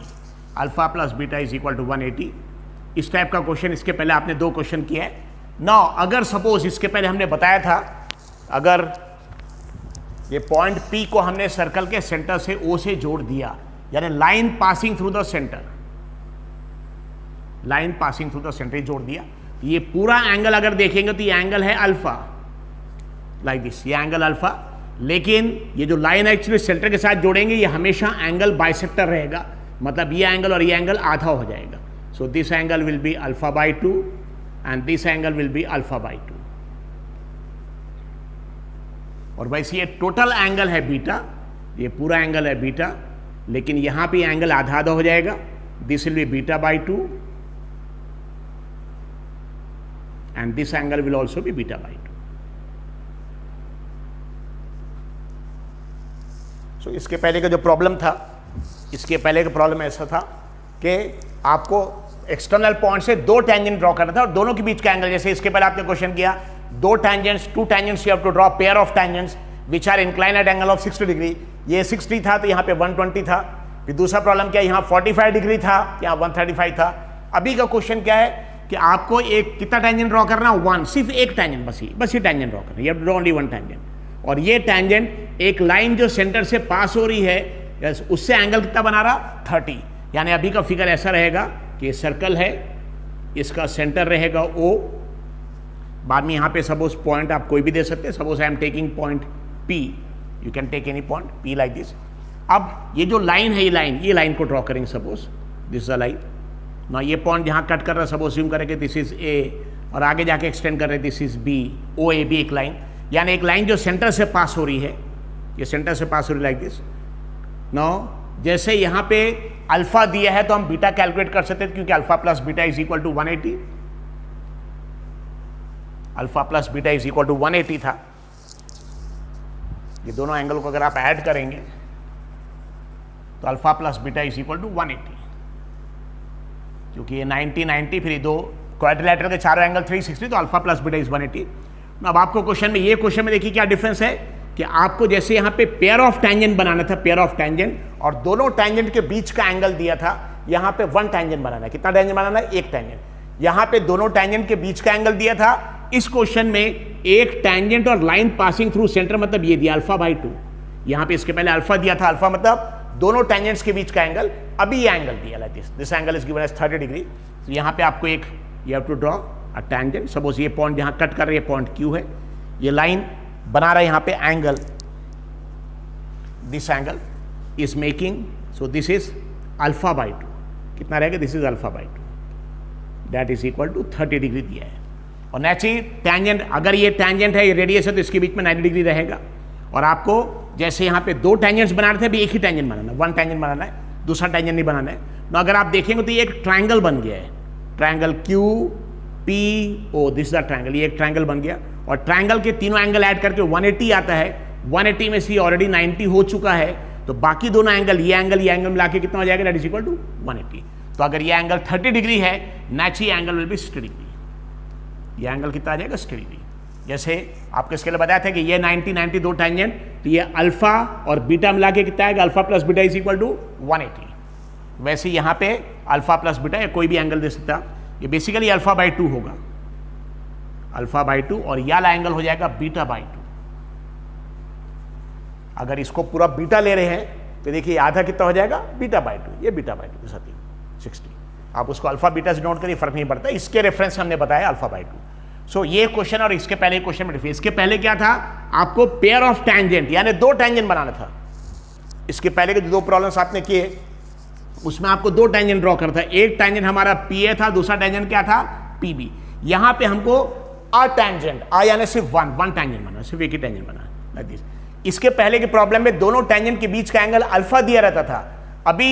Alpha plus beta is equal to 180। इस टाइप का क्वेश्चन इसके पहले आपने 2 क्वेश्चन किया है। नाउ अगर सपोज इसके पहले हमने बताया था, अगर ये पॉइंट पी को हमने सर्कल के सेंटर से ओ से जोड़ दिया, यानी line passing through the centre, line passing through the centre जोड़ दिया, ये पूरा एंगल अगर देखेंगे तो ये एंगल है अल्फा, लाइक दिस, ये एंगल अल्फा। लेकिन ये जो लाइन एक्चुअली सेंटर के साथ जोड़ेंगे ये हमेशा एंगल बाइसेक्टर रहेगा, मतलब ये एंगल और ये एंगल आधा हो जाएगा। So this angle will be alpha by 2 and this angle will be alpha by 2। और वैसे ये टोटल एंगल है बीटा, ये पूरा एंगल है बीटा, लेकिन यहां पे एंगल आधा आधा हो जाएगा। This will be beta by 2 and this angle will also be beta by 2। सो इसके पहले का जो प्रॉब्लम था, इसके पहले का प्रॉब्लम ऐसा था कि आपको एक्सटर्नल पॉइंट से 2 टैंजेंट ड्रॉ करना था और दोनों के बीच का एंगल, जैसे इसके पहले आपने क्वेश्चन किया 2 tangents, 2 tangents you have to draw pair of tangents which are incline at angle of 60 degree. ये 60 था तो यहाँ पे 120 था। फिर दूसरा प्रॉब्लम क्या, यहाँ 45 डिग्री था, यहाँ 135 था। अभी का क्वेश्चन क्या है कि आपको एक कितना टैंजेंट ड्रॉ करना है, 1, सिर्फ एक टैंजेंट, बस ये टैंजेंट ड्रॉ करना, you have to draw only 1 tangent. और ये टैंजेंट एक लाइन जो सेंटर से पास हो रही है उससे एंगल कितना बना रहा, 30। यानी अभी का फिगर ऐसा रहेगा कि सर्कल है, इसका सेंटर रहेगा O, बाद में यहाँ पे सपोज पॉइंट आप कोई भी दे सकते हैं, suppose I am taking point P, you can take any point P like this. अब ये जो लाइन है, ये लाइन को ड्रॉ करेंगे, suppose this is a line ना, ये पॉइंट जहाँ कट कर रहा है सपोज यूम करेंगे दिस इज A और आगे जाके एक्सटेंड कर रहे दिस इज B, OAB एक लाइन, यानी एक लाइन जो सेंटर से पास हो रही है, ये सेंटर से पास हो रही लाइक दिस। नाउ जैसे यहाँ पे अल्फा दिया है तो हम बीटा कैलकुलेट कर सकते हैं, क्योंकि alpha plus beta is equal to 180, alpha plus beta is equal to 180 था। ये दोनों एंगल को अगर आप ऐड करेंगे तो alpha plus beta is equal to 180, क्योंकि ये 90-90, फिर ये दो क्वाड्रिलेटरल के चारों एंगल 360, तो अल्फा प्लस बीटा इज 180। अब आपको क्वेश्चन में, ये क्वेश्चन में देखिए क्या डिफरेंस है कि आपको जैसे यहाँ पे पेयर ऑफ टैंजेंट बनाना था, पेयर ऑफ टैंजेंट, और दोनों टैंजेंट के बीच का एंगल दिया था, यहाँ पे 1 टैंजेंट बनाना है। कितना टैंजेंट बनाना है, 1 टैंजेंट। यहाँ पे दोनों टैंजेंट के बीच का एंगल दिया था। इस क्वेश्चन में एक टैंजेंट और लाइन पासिंग थ्रू सेंटर, मतलब ये दिया अल्फा बाई 2। यहाँ पे इसके पहले अल्फा दिया था, अल्फा मतलब दोनों टैंजेंट्स के बीच का एंगल। अभी ये एंगल दिया like this angle is given as 30 degree. तो यहाँ पे आपको एक, you have to draw a tangent, suppose ये पॉइंट जहाँ कट कर रही है पॉइंट Q है, ये लाइन बना रहा है यहाँ पे angle, this angle is making, so this is alpha by 2। कितना रहेगा, this is alpha by 2, that is equal to 30 degree दिया है। और नेचुरली टैंजेंट, अगर ये टैंजेंट है, ये रेडियस है, तो इसके बीच में 90 डिग्री रहेगा। और आपको जैसे यहाँ पे 2 टैंजेंट्स बना रहे थे, अभी एक ही टैंजेंट बनाना है, 1 टैंजेंट बनाना है, दूसरा टैंजेंट नहीं बनाना है। तो अगर आप देखेंगे तो ये एक ट्रायंगल बन गया है, triangle QPO, this is the triangle, ये एक ट्रायंगल बन गया। और ट्रायंगल के तीनों एंगल ऐड करके 180 आता है। 180 में से ऑलरेडी 90 हो चुका है, तो बाकी दोनों एंगल, ये एंगल मिला के कितना हो जाएगा, दैट इज इक्वल टू 180। तो अगर ये एंगल 30 डिग्री है, naturally angle will be 60 degree. ये एंगल कितना आ जाएगा, 60 डिग्री। जैसे आपको इसके लिए बताया था कि ये 90-90 दो टैंजेंट, तो ये अल्फा और बीटा मिला के कितना आएगा, alpha plus beta is equal to 180। वैसे यहाँ पे अल्फा प्लस बीटा या कोई भी एंगल दे सकता, ये बेसिकली अल्फा बाई 2 होगा, अल्फा बाई 2, और यह वाला एंगल हो जाएगा बीटा बाई 2। अगर इसको पूरा बीटा ले रहे हैं तो देखिए आधा कितना हो जाएगा, बीटा बाई 2, ये बीटा बाई 2 60। आप उसको अल्फा बीटा से नोट करिए, फर्क नहीं पड़ता, इसके रेफरेंस से हमने बताया अल्फा बाई 2। सो ये क्वेश्चन और इसके पहले क्वेश्चन में डिफरेंस। इसके पहले क्या था, आपको पेयर ऑफ टैंजेंट यानी 2 टैंजेंट बनाना था। इसके पहले के जो 2 प्रॉब्लम्स आपने किए उसमें आपको 2 टैंजेंट ड्रॉ करना था। एक टैंजेंट हमारा PA था, दूसरा टैंजेंट क्या था, PB। यहां पे हमको अ टैंजेंट, आ यानी सिर्फ 1 टैंजेंट बना, सिर्फ एक ही टैंजेंट बना लाइक दिस। इसके पहले के प्रॉब्लम में दोनों टैंजेंट के बीच का एंगल अल्फा दिया रहता था। अभी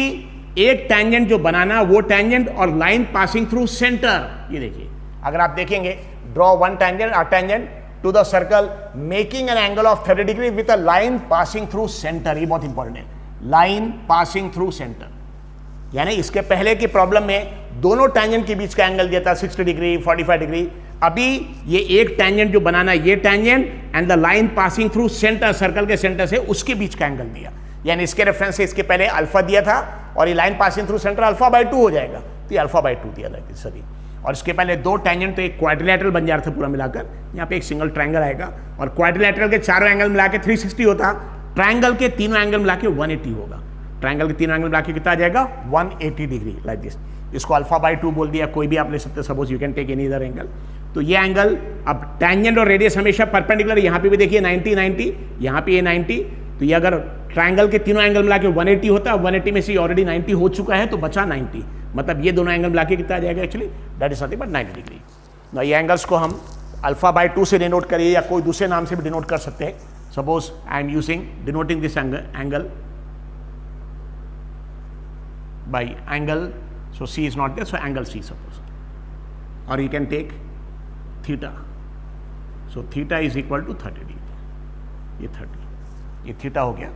एक टैंजेंट जो बनाना, वो टैंजेंट और लाइन पासिंग थ्रू सेंटर, ये देखिए, अगर आप देखेंगे draw 1 tangent, a tangent to the circle making an angle of 30 degree with a line passing through centre. ये बहुत इंपॉर्टेंट है, लाइन पासिंग थ्रू सेंटर। यानी इसके पहले की प्रॉब्लम में दोनों टैंजेंट के बीच का एंगल दिया था 60 डिग्री 45 डिग्री। अभी ये एक टैंजेंट जो बनाना है, ये tangent and the line passing through centre, circle के सेंटर से उसके बीच का एंगल दिया। यानी इसके रेफरेंस से इसके पहले अल्फा दिया था और ये line passing through centre alpha by 2 हो जाएगा, तो ये अल्फा बाई 2 दिया था सॉरी। और इसके पहले दो टैंजेंट तो एक क्वाड्रिलेटरल बन जा रहा था पूरा मिलाकर, यहाँ पे एक सिंगल ट्रायंगल आएगा और क्वाड्रिलेटरल के चारों एंगल मिला के 360 होता, ट्रायंगल के तीनों एंगल मिला के 180 होगा। ट्रायंगल के तीनों एंगल मिला के कितना आ जाएगा 180 डिग्री, लाइक दिस। इसको अल्फा बाई 2 बोल दिया, कोई भी आप ले सकते हैं, suppose you can take any other angle. तो ये एंगल, अब टैंजेंट और रेडियस हमेशा परपेंडिकुलर, यहाँ पे भी देखिए 90 90, यहाँ पे ये 90, तो ये अगर ट्रायंगल के तीनों एंगल मिला के 180 होता है, 180 में से ऑलरेडी 90 हो चुका है तो बचा 90, मतलब ये दोनों एंगल मिला के कितना आ जाएगा actually, that is nothing but 90 degree. ना ये एंगल्स को हम अल्फा बाई 2 से डिनोट करिए या कोई दूसरे नाम से भी डिनोट कर सकते हैं। Suppose I am using denoting this angle by angle, so C is not there, so angle C suppose, or you can take theta, so theta is equal to 30 degree, ये 30, ये थीटा हो गया।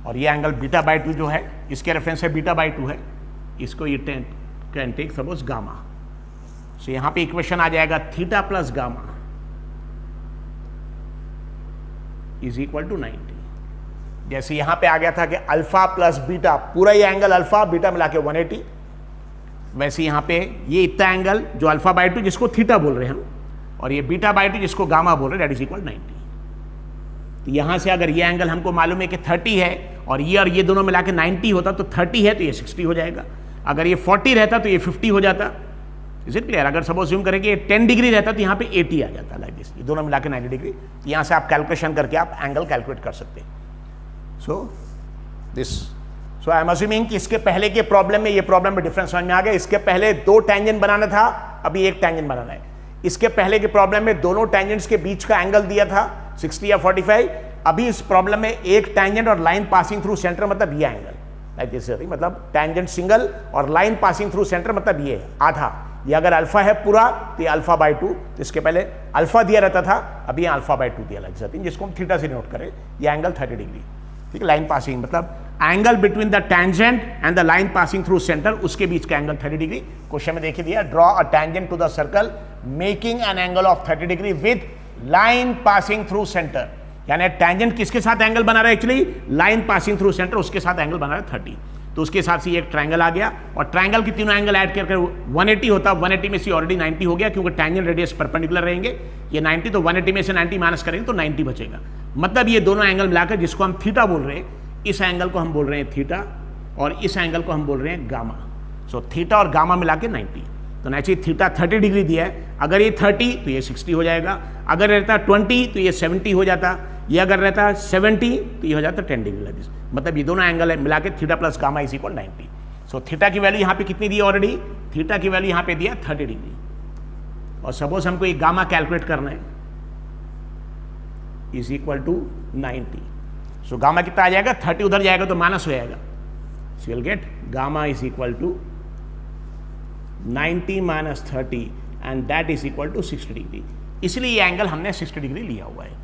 और ये angle beta by 2 जो है, इसके reference से बीटा बाई 2 है, इसको ये can take suppose gamma. So यहाँ पे इक्वेशन आ जाएगा theta plus gamma is equal to 90। जैसे यहां पे आ गया था कि अल्फा प्लस बीटा, पूरा ये एंगल अल्फा बीटा मिला के 180, वैसे यहां पे ये इतना एंगल जो अल्फा बाई 2 जिसको थीटा बोल रहे हैं हम, और ये बीटा बाई 2 जिसको गामा बोल रहे हैं, दैट इज इक्वल 90। तो यहां से अगर ये एंगल हमको मालूम है कि 30 है और ये दोनों मिला के 90 होता, तो 30 है तो ये 60 हो जाएगा, अगर ये 40 रहता तो ये 50 हो जाता। Is it clear? अगर सपोज यूम करें कि 10 डिग्री रहता तो यहाँ पे 80 आ जाता, लाइक दिस। ये दोनों मिला के 90 डिग्री। तो यहाँ से आप कैलकुलेशन करके आप एंगल कैलकुलेट कर सकते हैं। So this, so I am assuming कि इसके पहले के प्रॉब्लम में, ये प्रॉब्लम में डिफरेंस समझ में आ गया। इसके पहले दो टैंजेंट बनाना था, अभी एक टैंजेंट बनाना है। इसके पहले के प्रॉब्लम में दोनों टैंजेंट्स के बीच का एंगल दिया था 60 या 45, अभी इस प्रॉब्लम में एक टैंजेंट और लाइन पासिंग थ्रू सेंटर, मतलब ये एंगल, लाइक दिस, मतलब टैंजेंट सिंगल और लाइन पासिंग थ्रू सेंटर, मतलब ये आधा। ये अगर अल्फा है पूरा तो ये अल्फा बाई 2, तो इसके पहले अल्फा दिया रहता था, अभी यहाँ अल्फा बाई 2 दिया लग जाती है, जिसको हम थीटा से नोट करें। ये एंगल 30 डिग्री, ठीक है। लाइन पासिंग मतलब angle between the tangent and the line passing through centre, उसके बीच का एंगल 30 डिग्री। क्वेश्चन में देखिए दिया, draw a tangent to the circle making an angle of 30 degree with line passing through centre. यानी tangent किसके साथ angle बना रहा है actually, line passing through centre, उसके साथ एंगल बना रहा है 30। तो उसके हिसाब से ये एक ट्रायंगल आ गया और ट्रायंगल के तीनों एंगल ऐड करके 180 होता, 180 में से ऑलरेडी 90 हो गया, क्योंकि टैंजेंट रेडियस परपेंडिकुलर रहेंगे। ये 90, तो 180 में से 90 माइनस करेंगे तो 90 बचेगा। मतलब ये दोनों एंगल मिलाकर, जिसको हम थीटा बोल रहे हैं, इस एंगल को हम बोल रहे हैं थीटा और इस एंगल को हम बोल रहे हैं गामा। सो थीटा और गामा मिला के 90। तो नेचुरली थीटा 30 डिग्री दिया है, अगर ये 30 तो ये 60 हो जाएगा, अगर रहता 20 तो ये 70 हो जाता, ये अगर रहता 70 तो ये हो जाता 10 डिग्री लग। मतलब ये दोनों एंगल है मिला के theta plus gamma is equal 90। So theta की वैल्यू यहाँ पे कितनी दी है ऑलरेडी, थीटा की वैल्यू यहाँ पे दिया 30 डिग्री। और सपोज हमको ये गामा कैलकुलेट करना है, is equal to 90। So gamma कितना आ जाएगा, 30 उधर जाएगा तो माइनस हो जाएगा, so will get gamma is equal to 90 minus 30 and that is equal to 60 degree. इसलिए ये एंगल हमने 60 डिग्री लिया हुआ है।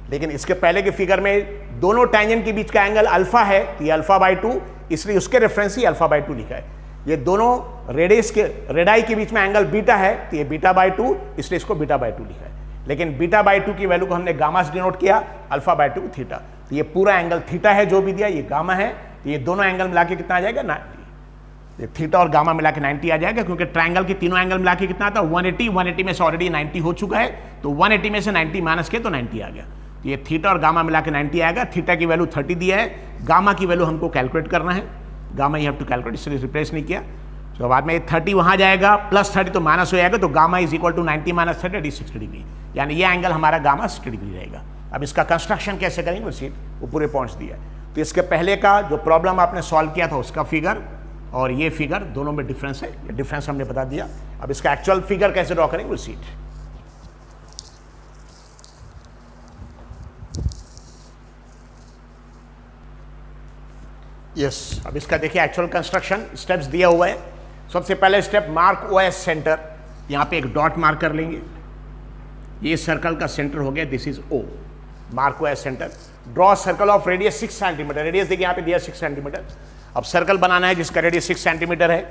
लेकिन इसके पहले के फिगर में दोनों टैंजेंट के बीच का एंगल अल्फा है, तो ये अल्फा बाई 2, इसलिए उसके रेफरेंस ही अल्फा बाई 2 लिखा है। ये दोनों रेडाई के बीच में एंगल बीटा है, तो ये बीटा बाई 2, इसलिए इसको बीटा बाई 2 लिखा है। लेकिन बीटा बाई 2 की वैल्यू को हमने गामा से डिनोट किया, अल्फा बाई 2 थीटा। तो ये पूरा एंगल थीटा है जो भी दिया, ये गामा है, तो ये दोनों एंगल मिला के कितना आ जाएगा 90। ये थीटा और गामा मिला के 90 आ जाएगा, क्योंकि ट्रायंगल के तीनों एंगल मिला के कितना आता है 180, 180 में से ऑलरेडी 90 हो चुका है, तो 180 में से 90 माइनस के तो 90 आ गया। तो ये थीटा और गामा मिला के 90 आएगा। थीटा की वैल्यू 30 दिया है, गामा की वैल्यू हमको कैलकुलेट करना है, gamma you have to calculate, इसलिए रिप्लेस नहीं किया। तो बाद में 30 वहाँ जाएगा, प्लस 30 तो माइनस हो जाएगा, तो gamma is equal to 90 minus 30 is 60 degree. यानी ये एंगल हमारा गामा 60 डिग्री रहेगा। अब इसका कंस्ट्रक्शन कैसे करेंगे वो सीट, वो पूरे पॉइंट्स दिया है। तो इसके पहले का जो प्रॉब्लम आपने सॉल्व किया था उसका फिगर और ये फिगर दोनों में डिफरेंस है, ये डिफरेंस हमने बता दिया। अब इसका एक्चुअल फिगर कैसे ड्रॉ करेंगे वो सीट। यस, अब इसका देखिए एक्चुअल कंस्ट्रक्शन स्टेप्स दिया हुआ है। सबसे पहले स्टेप, मार्क ओएस सेंटर। यहाँ पे एक डॉट मार्क कर लेंगे, ये सर्कल का सेंटर हो गया, दिस इज ओ, मार्क को as centre. Draw circle of radius 6 centimetre, radius देखिए यहाँ पे दिया 6 सेंटीमीटर। अब सर्कल बनाना है जिसका रेडियस 6 सेंटीमीटर है,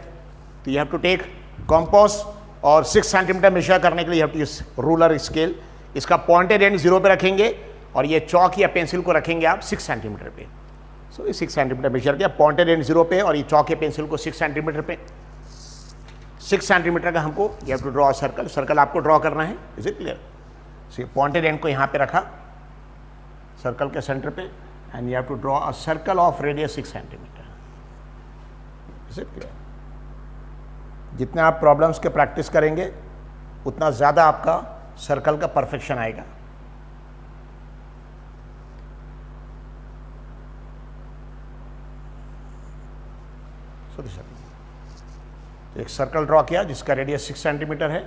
तो you have to take compass और 6 सेंटीमीटर मेजर करने के लिए you have to use ruler scale. इसका पॉइंटेड एंड 0 पे रखेंगे और ये चौक या पेंसिल को रखेंगे आप 6 सेंटीमीटर पे। सो ये 6 सेंटीमीटर मेजर किया, पॉइंटेड एंड 0 पे, और ये चौक या पेंसिल को 6 सेंटीमीटर पे। 6 सेंटीमीटर का हमको you have to draw circle, circle आपको ड्रॉ करना है, is it clear? So pointed end को यहाँ पे रखा सर्कल के सेंटर पे, and you have to draw a circle of radius 6 centimetre, is it clear? जितने आप प्रॉब्लम्स के प्रैक्टिस करेंगे उतना ज़्यादा आपका सर्कल का परफेक्शन आएगा। एक सर्कल ड्रॉ किया जिसका रेडियस 6 सेंटीमीटर है।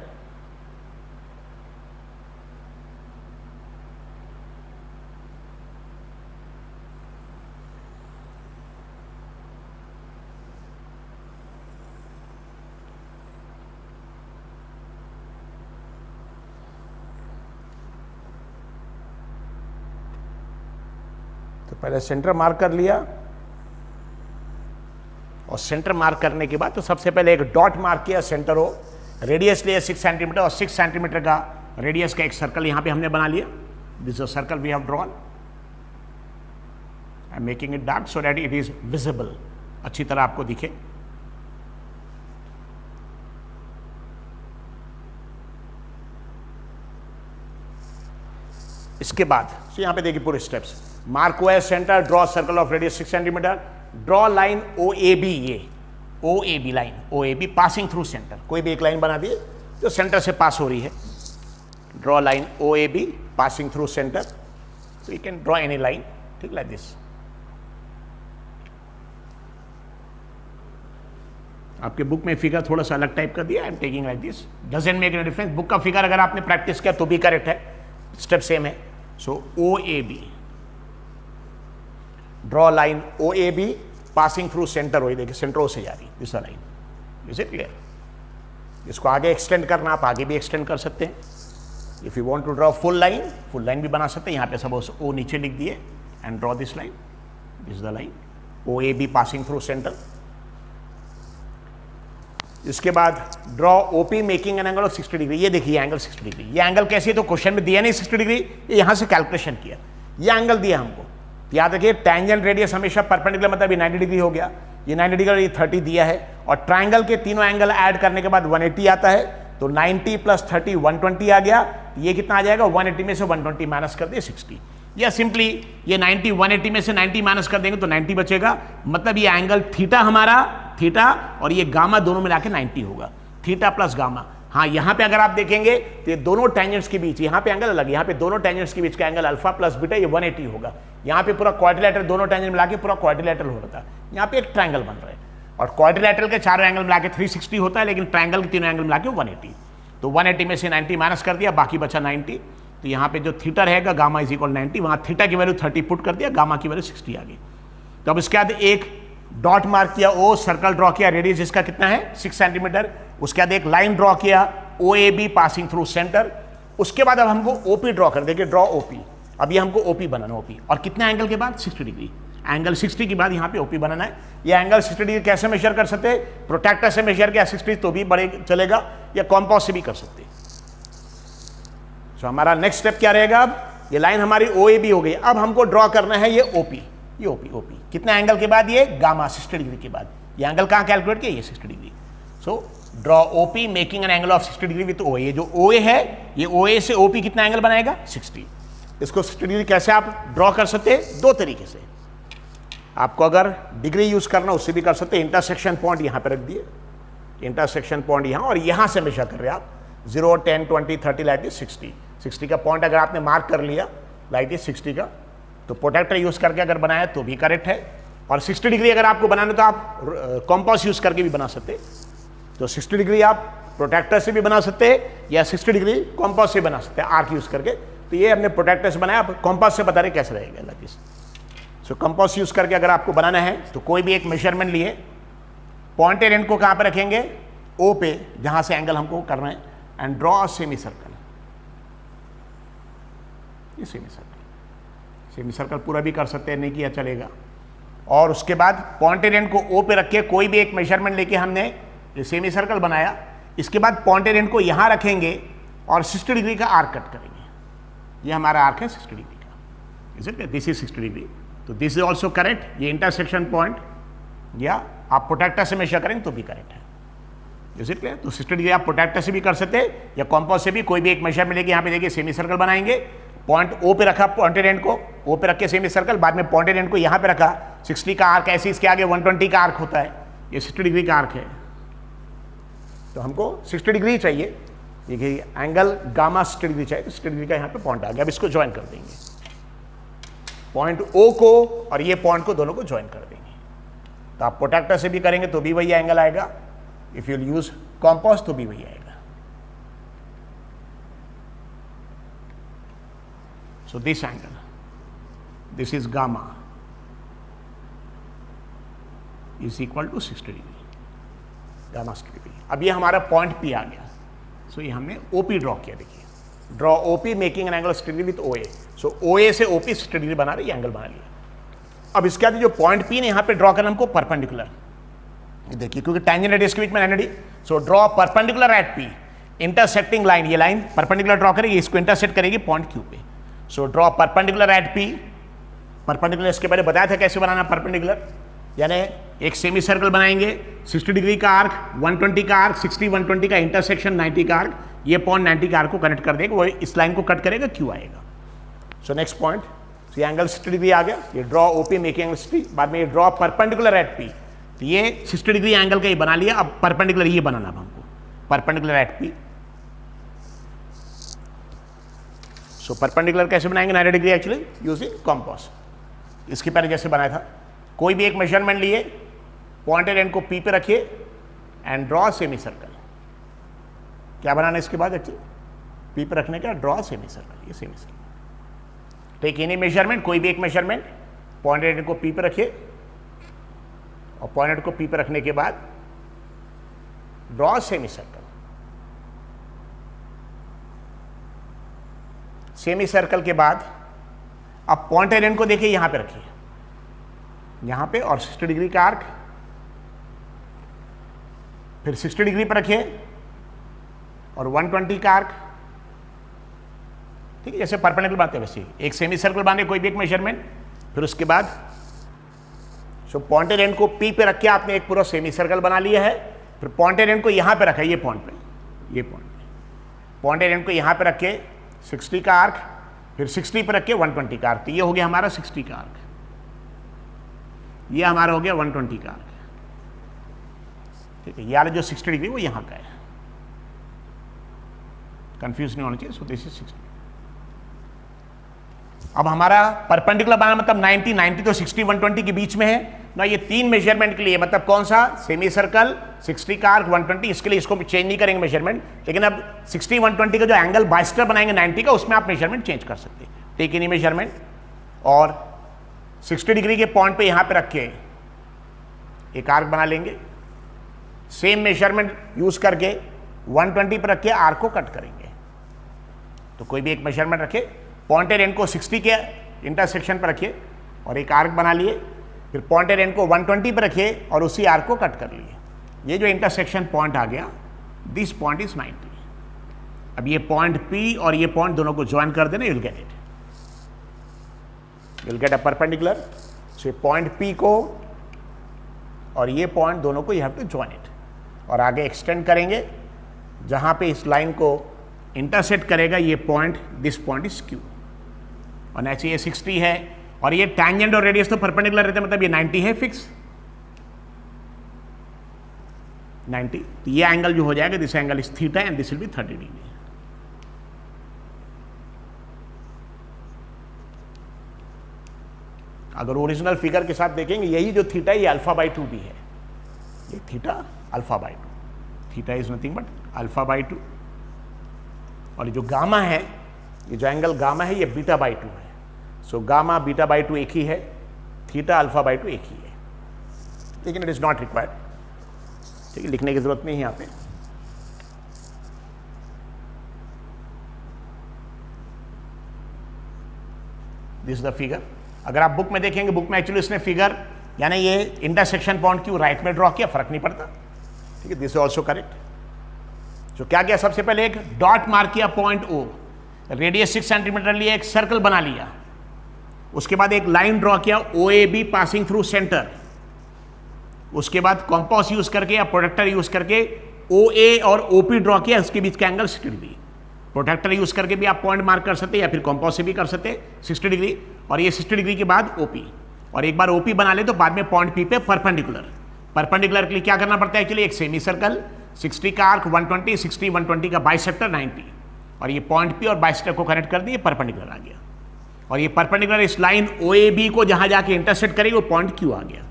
तो पहले सेंटर मार्क कर लिया, और सेंटर मार्क करने के बाद तो सबसे पहले एक डॉट मार्क किया, सेंटर हो, रेडियस लिया 6 सेंटीमीटर, और 6 सेंटीमीटर का रेडियस का एक सर्कल यहां पे हमने बना लिया। This is circle we have drawn. I am making it dark so that it is visible, अच्छी तरह आपको दिखे। इसके बाद यहां पे देखिए पूरे स्टेप्स, मार्क हुआ है centre, draw circle of radius 6 centimetre, draw line OAB, ये OAB line, OAB passing through centre, कोई भी एक लाइन बना दिए जो सेंटर से पास हो रही है। Draw line OAB passing through centre, तो you can draw any line, ठीक, लाइक दिस। आपके बुक में फिगर थोड़ा सा अलग टाइप का दिया, I am taking like this, doesn't make any difference. Book का फिगर अगर आपने प्रैक्टिस किया तो भी करेक्ट है, स्टेप सेम है। सो OAB, draw line OAB passing through centre, हो देखिए सेंटर से जा रही this line, is it clear? इसको आगे एक्सटेंड करना, आप आगे भी एक्सटेंड कर सकते हैं। If you want to draw full line भी बना सकते हैं। यहाँ पे सपोज O नीचे लिख दिए and draw this line, this the line OAB passing through centre. इसके बाद draw OP making an angle of 60 degree, ये देखिए एंगल 60 डिग्री। ये एंगल कैसे है तो क्वेश्चन में दिया नहीं 60 डिग्री, ये यहां से कैलकुलेशन किया, ये एंगल दिया हमको। याद रखिए टेंजेंट रेडियस हमेशा परपेंडिकुलर, मतलब ये 90 डिग्री हो गया, ये 90 डिग्री, ये 30 दिया है, और ट्रायंगल के तीनों एंगल ऐड करने के बाद 180 आता है, तो 90 + 30 120 आ गया। ये कितना आ जाएगा, 180 में से 120 माइनस कर दिए 60, या सिंपली ये 90 180 में से 90 माइनस कर देंगे तो 90 बचेगा। मतलब ये एंगल थीटा हमारा, थीटा और ये गामा दोनों मिला के 90 होगा, थीटा प्लस गामा। हाँ, यहाँ पे अगर आप देखेंगे तो ये दोनों टेंजेंट्स के बीच, यहाँ पे एंगल अलग, यहाँ पे दोनों टेंजेंट्स के बीच का एंगल अल्फा प्लस बीटा, ये 180 होगा। यहाँ पे पूरा क्वाड्रिलेटरल, दोनों टेंजेंट मिला के पूरा क्वाड्रिलेटरल हो रहा था। यहाँ पे एक ट्रायंगल बन रहा है, और क्वाड्रिलेटरल के चारों एंगल मिला के 360 होता है, लेकिन ट्रायंगल के तीनों एंगल मिला के 180। तो 180 में से 90 माइनस कर दिया, बाकी बचा 90। तो यहाँ पे जो थीटा रहेगा, गामा इज इक्वल 90, वहाँ थीटा की वैल्यू 30 पुट कर दिया, गामा की वैल्यू 60 आ गई। तो अब इसके बाद एक डॉट मार्क किया, O सर्कल ड्रॉ किया, रेडियस इसका कितना है 6 सेंटीमीटर। उसके बाद एक लाइन ड्रॉ किया OAB पासिंग थ्रू सेंटर। उसके बाद अब हमको OP ड्रॉ कर, देखिए ड्रॉ OP, अब ये हमको OP बनाना, OP और कितने एंगल के बाद 60 डिग्री, एंगल 60 के बाद यहाँ पे OP बनाना है। ये एंगल 60 डिग्री कैसे मेजर कर सकते हैं, प्रोट्रैक्टर से मेजर किया 60 तो भी बड़े चलेगा, या कॉम्पास से भी कर सकते हैं। तो हमारा नेक्स्ट स्टेप क्या रहेगा, अब ये लाइन हमारी OAB हो गई, अब हमको ड्रॉ करना है ये OP, ये OP कितने एंगल के बाद, ये गामा 60 डिग्री के बाद। ये एंगल कहाँ कैलकुलेट किया, ये 60 degree. So draw OP making an angle of 60 degree with OA। ये जो OA है, ये OA से OP कितना एंगल बनाएगा 60। इसको 60 डिग्री कैसे आप ड्रॉ कर सकते हैं, दो तरीके से। आपको अगर डिग्री यूज करना उससे भी कर सकते हैं। इंटरसेक्शन पॉइंट यहाँ पे रख दिए, इंटरसेक्शन पॉइंट यहाँ, और यहाँ से मेजर कर रहे हैं आप 0 10 20 30 लाइक दिस 60 का पॉइंट अगर आपने मार्क कर लिया लाइक दिस 60 का, तो प्रोटेक्टर यूज करके अगर बनाया तो भी करेक्ट है। और 60 डिग्री अगर आपको बनाना तो आप कॉम्पास यूज करके भी बना सकते हैं। तो 60 डिग्री आप प्रोटेक्टर से भी बना सकते हैं, या 60 डिग्री कॉम्पास से बना सकते हैं आर्क यूज करके। तो ये हमने प्रोटेक्टर से बनाया, आप कॉम्पास से बता रहे कैसे रहेगा like this. So compass use करके अगर आपको बनाना है तो कोई भी एक मेजरमेंट लिए, पॉइंटेड एंड को कहाँ पे रखेंगे, O पे, जहाँ से एंगल हमको करना है, and draw a semi circle. ये सेमी सर्कल पूरा भी कर सकते हैं, नहीं किया चलेगा। और उसके बाद पॉइंटेड एंड को ओ पे रख के कोई भी एक मेजरमेंट लेके हमने ये सेमी सर्कल बनाया। इसके बाद पॉइंटेड एंड को यहाँ रखेंगे और 60 डिग्री का आर्क कट करेंगे। ये हमारा आर्क है 60 डिग्री का, is it? This is 60 degree, तो दिस इज ऑल्सो करेक्ट। ये इंटरसेक्शन पॉइंट, या आप प्रोट्रैक्टर से मेजर करेंगे तो भी करेक्ट है, इज इट क्लियर? तो 60 डिग्री आप प्रोट्रैक्टर से भी कर सकते हैं या कॉम्पास से भी। कोई भी एक मेजरमेंट लेके यहाँ पे देखिए सेमी सर्कल बनाएंगे, पॉइंट ओ पे रखा, पॉइंटेड एंड को ओ पे रख के सेमी सर्कल, बाद में पॉइंटेड एंड को यहाँ पे रखा, 60 का आर्क, ऐसे इसके आगे 120 का आर्क होता है, ये 60 डिग्री का आर्क है। तो हमको 60 डिग्री चाहिए, देखिए एंगल गामा 60 डिग्री चाहिए, तो 60 डिग्री का यहाँ पे पॉइंट आ गया। अब इसको ज्वाइन कर देंगे, पॉइंट ओ को और ये पॉइंट को दोनों को ज्वाइन कर देंगे। तो आप प्रोट्रैक्टर से भी करेंगे तो भी वही एंगल आएगा, इफ यू यूज कॉम्पास तो भी वही आएगा। So this angle, this is gamma, is equal to 60 degree, gamma 60 degree। अब ये हमारा पॉइंट P आ गया। सो ये हमने OP ड्रॉ किया, देखिए draw OP making an angle 60 degree with OA। So OA से OP 60 डिग्री बना रहे, ये एंगल बना लिया। अब इसके बाद जो पॉइंट P ने यहाँ पे ड्रॉ करना हमको परपेंडिकुलर, देखिए क्योंकि टेंजेंट रेडियस के बीच में 90 degree. So draw perpendicular eight P, intersecting line, ये लाइन परपेंडिकुलर ड्रॉ करेगी, इसको इंटरसेक्ट करेगी पॉइंट Q पे। So draw perpendicular eight P। Perpendicular इसके पहले बताया था कैसे बनाना परपेंडिकुलर, यानी एक सेमी सर्कल बनाएंगे, 60 डिग्री का आर्क, 120 का आर्क, 60 120 का इंटरसेक्शन, 90 का आर्क, ये पॉइंट 90 का आर्क को कनेक्ट कर देगा, वो इस लाइन को कट करेगा, Q आएगा। सो नेक्स्ट पॉइंट, ये एंगल 60 डिग्री आ गया, ये ड्रॉ OP मेकिंग एंगल 60, बाद में ये ड्रॉ परपेंडिकुलर एट P, तो ये 60 डिग्री एंगल का ही बना लिया। अब परपेंडिकुलर ये बनाना अब हमको, perpendicular eight P। So perpendicular कैसे बनाएंगे 90 डिग्री, एक्चुअली यूजिंग कॉम्पास। इसके पहले जैसे बनाया था, कोई भी एक मेजरमेंट लिए, पॉइंटेड एंड को P पे रखिए एंड ड्रॉ सेमी सर्कल। क्या बनाना है इसके बाद, एक्चुअली P पे रखने का, ड्रॉ सेमी सर्कल, ये semi circle. Take any measurement, कोई भी एक मेजरमेंट, पॉइंटेड एंड को P पे रखिए और पॉइंटेड को P पे रखने के बाद draw semi circle. Semi circle के बाद अब पॉइंटेड एंड को देखिए यहां पे रखिए, यहां पे, और 60 डिग्री का आर्क, फिर 60 डिग्री पर रखिए और 120 का आर्क, ठीक है, जैसे परपेंडिकुलर बात है वैसे एक सेमी सर्कल बांधे कोई भी एक मेजरमेंट। फिर उसके बाद सो पॉइंटेड एंड को P पे रख के आपने एक पूरा सेमी सर्कल बना लिया है। फिर पॉइंटेड एंड को यहां पे रखा है, ये पॉइंट पे, ये पॉइंट पे, पॉइंटेड एंड को यहां पे रख के 60 का आर्क, फिर 60 पर रख के 120 का आर्क, तो ये हो गया हमारा 60 का आर्क, ये हमारा हो गया 120 का आर्क, ठीक है। यार जो 60 डिग्री वो यहां का है, कंफ्यूज नहीं होना चाहिए। सो दिस इज 60। अब हमारा परपेंडिकुलर बनाना मतलब 90 तो 60 120 के बीच में है ना, ये तीन मेजरमेंट के लिए, मतलब कौन सा, सेमी सर्कल, 60 का आर्क, 120, इसके लिए इसको चेंज नहीं करेंगे मेजरमेंट। लेकिन अब 60 120 का जो एंगल बाइस्टर बनाएंगे 90 का, उसमें आप मेजरमेंट चेंज कर सकते हैं। टेक एनी मेजरमेंट और 60 डिग्री के पॉइंट पे यहां पे रख के एक आर्क बना लेंगे, सेम मेजरमेंट यूज करके 120 पर रख के आर्क को कट करेंगे। तो कोई भी एक मेजरमेंट रखे, पॉइंटेड एंड को 60 के इंटरसेक्शन पर रखिए और एक आर्क बना लिए, फिर पॉइंटेड एंड को 120 पर रखिए और उसी आर्क को कट कर लिए। ये जो इंटरसेक्शन पॉइंट आ गया, दिस पॉइंट इज 90। अब ये पॉइंट P और ये पॉइंट दोनों को ज्वाइन कर देना, you'll get it, you'll get a perpendicular। So point P को और ये पॉइंट दोनों को you have to join it, और आगे एक्सटेंड करेंगे जहां पे इस लाइन को इंटरसेक्ट करेगा ये point, this point is Q, और ऐसे ये 60 है और ये टैंजेंट और रेडियस तो परपेंडिकुलर रहते हैं, मतलब ये 90 है फिक्स 90। तो ये एंगल जो हो जाएगा, this angle is theta and this will be 30 degree. अगर ओरिजिनल फिगर के साथ देखेंगे, यही जो थीटा है ये α/2 भी है, ये theta α/2, theta is nothing but α/2, और ये जो गामा है, ये जो एंगल गामा है ये β/2 है। सो गामा β/2 एक ही है, थीटा α/2 एक ही है, लेकिन इट इज नॉट रिक्वायर्ड, ठीक है, लिखने की जरूरत नहीं है यहाँ पे। This is the figure. अगर आप बुक में देखेंगे, बुक में एक्चुअली इसने फिगर यानी ये इंटरसेक्शन पॉइंट क्यों राइट में ड्रॉ किया, फर्क नहीं पड़ता, ठीक है। This is also correct. तो क्या किया, सबसे पहले एक डॉट मार्क किया पॉइंट ओ, रेडियस 6 सेंटीमीटर लिए, एक सर्कल बना लिया, उसके बाद एक लाइन ड्रॉ किया O A B passing through centre, उसके बाद कॉम्पास यूज करके या प्रोडक्टर यूज करके ओ ए और ओ पी ड्रॉ किया, उसके बीच का एंगल 60 डिग्री। प्रोडक्टर यूज करके भी आप पॉइंट मार्क कर सकते हैं या फिर कॉम्पास से भी कर सकते हैं 60 डिग्री, और ये 60 डिग्री के बाद ओपी, और एक बार ओपी बना ले तो बाद में पॉइंट पी पे परपेंडिकुलर। परपेंडिकुलर के लिए क्या करना पड़ता है, एक्चुअली एक सेमी सर्कल, 60 का आर्क 120, 60 120 का बाइसेक्टर 90, और ये पॉइंट पी और बाइसेक्टर को कनेक्ट कर दिए, परपेंडिकुलर आ गया। और ये परपेंडिकुलर इस लाइन ओ ए बी को जहां जाके इंटरसेक्ट करेगी वो पॉइंट क्यू आ गया,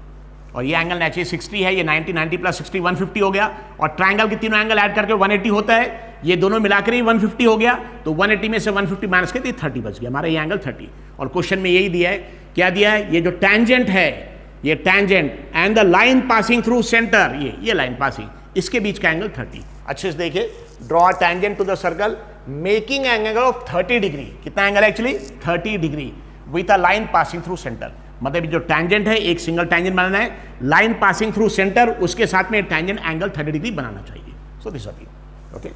और ये एंगल नेचुरली 60 है, ये 90 90 प्लस 60 150 हो गया, और ट्रायंगल के तीनों एंगल ऐड करके 180 होता है, ये दोनों मिलाकर ही 150 हो गया, तो 180 में से 150 माइनस करते 30 बच गया हमारा ये एंगल 30। और क्वेश्चन में यही दिया है, क्या दिया है, ये जो टेंजेंट है, ये tangent and the line passing through centre, ये लाइन पासिंग, इसके बीच का एंगल 30। अच्छे से देखिए, draw tangent to the circle making angle of 30 degree. कितना angle actually 30 degree with a line passing through centre. मतलब जो टेंजेंट है, एक सिंगल टेंजेंट बनाना है, लाइन पासिंग थ्रू सेंटर, उसके साथ में टेंजेंट एंगल 30 डिग्री बनाना चाहिए। So this okay.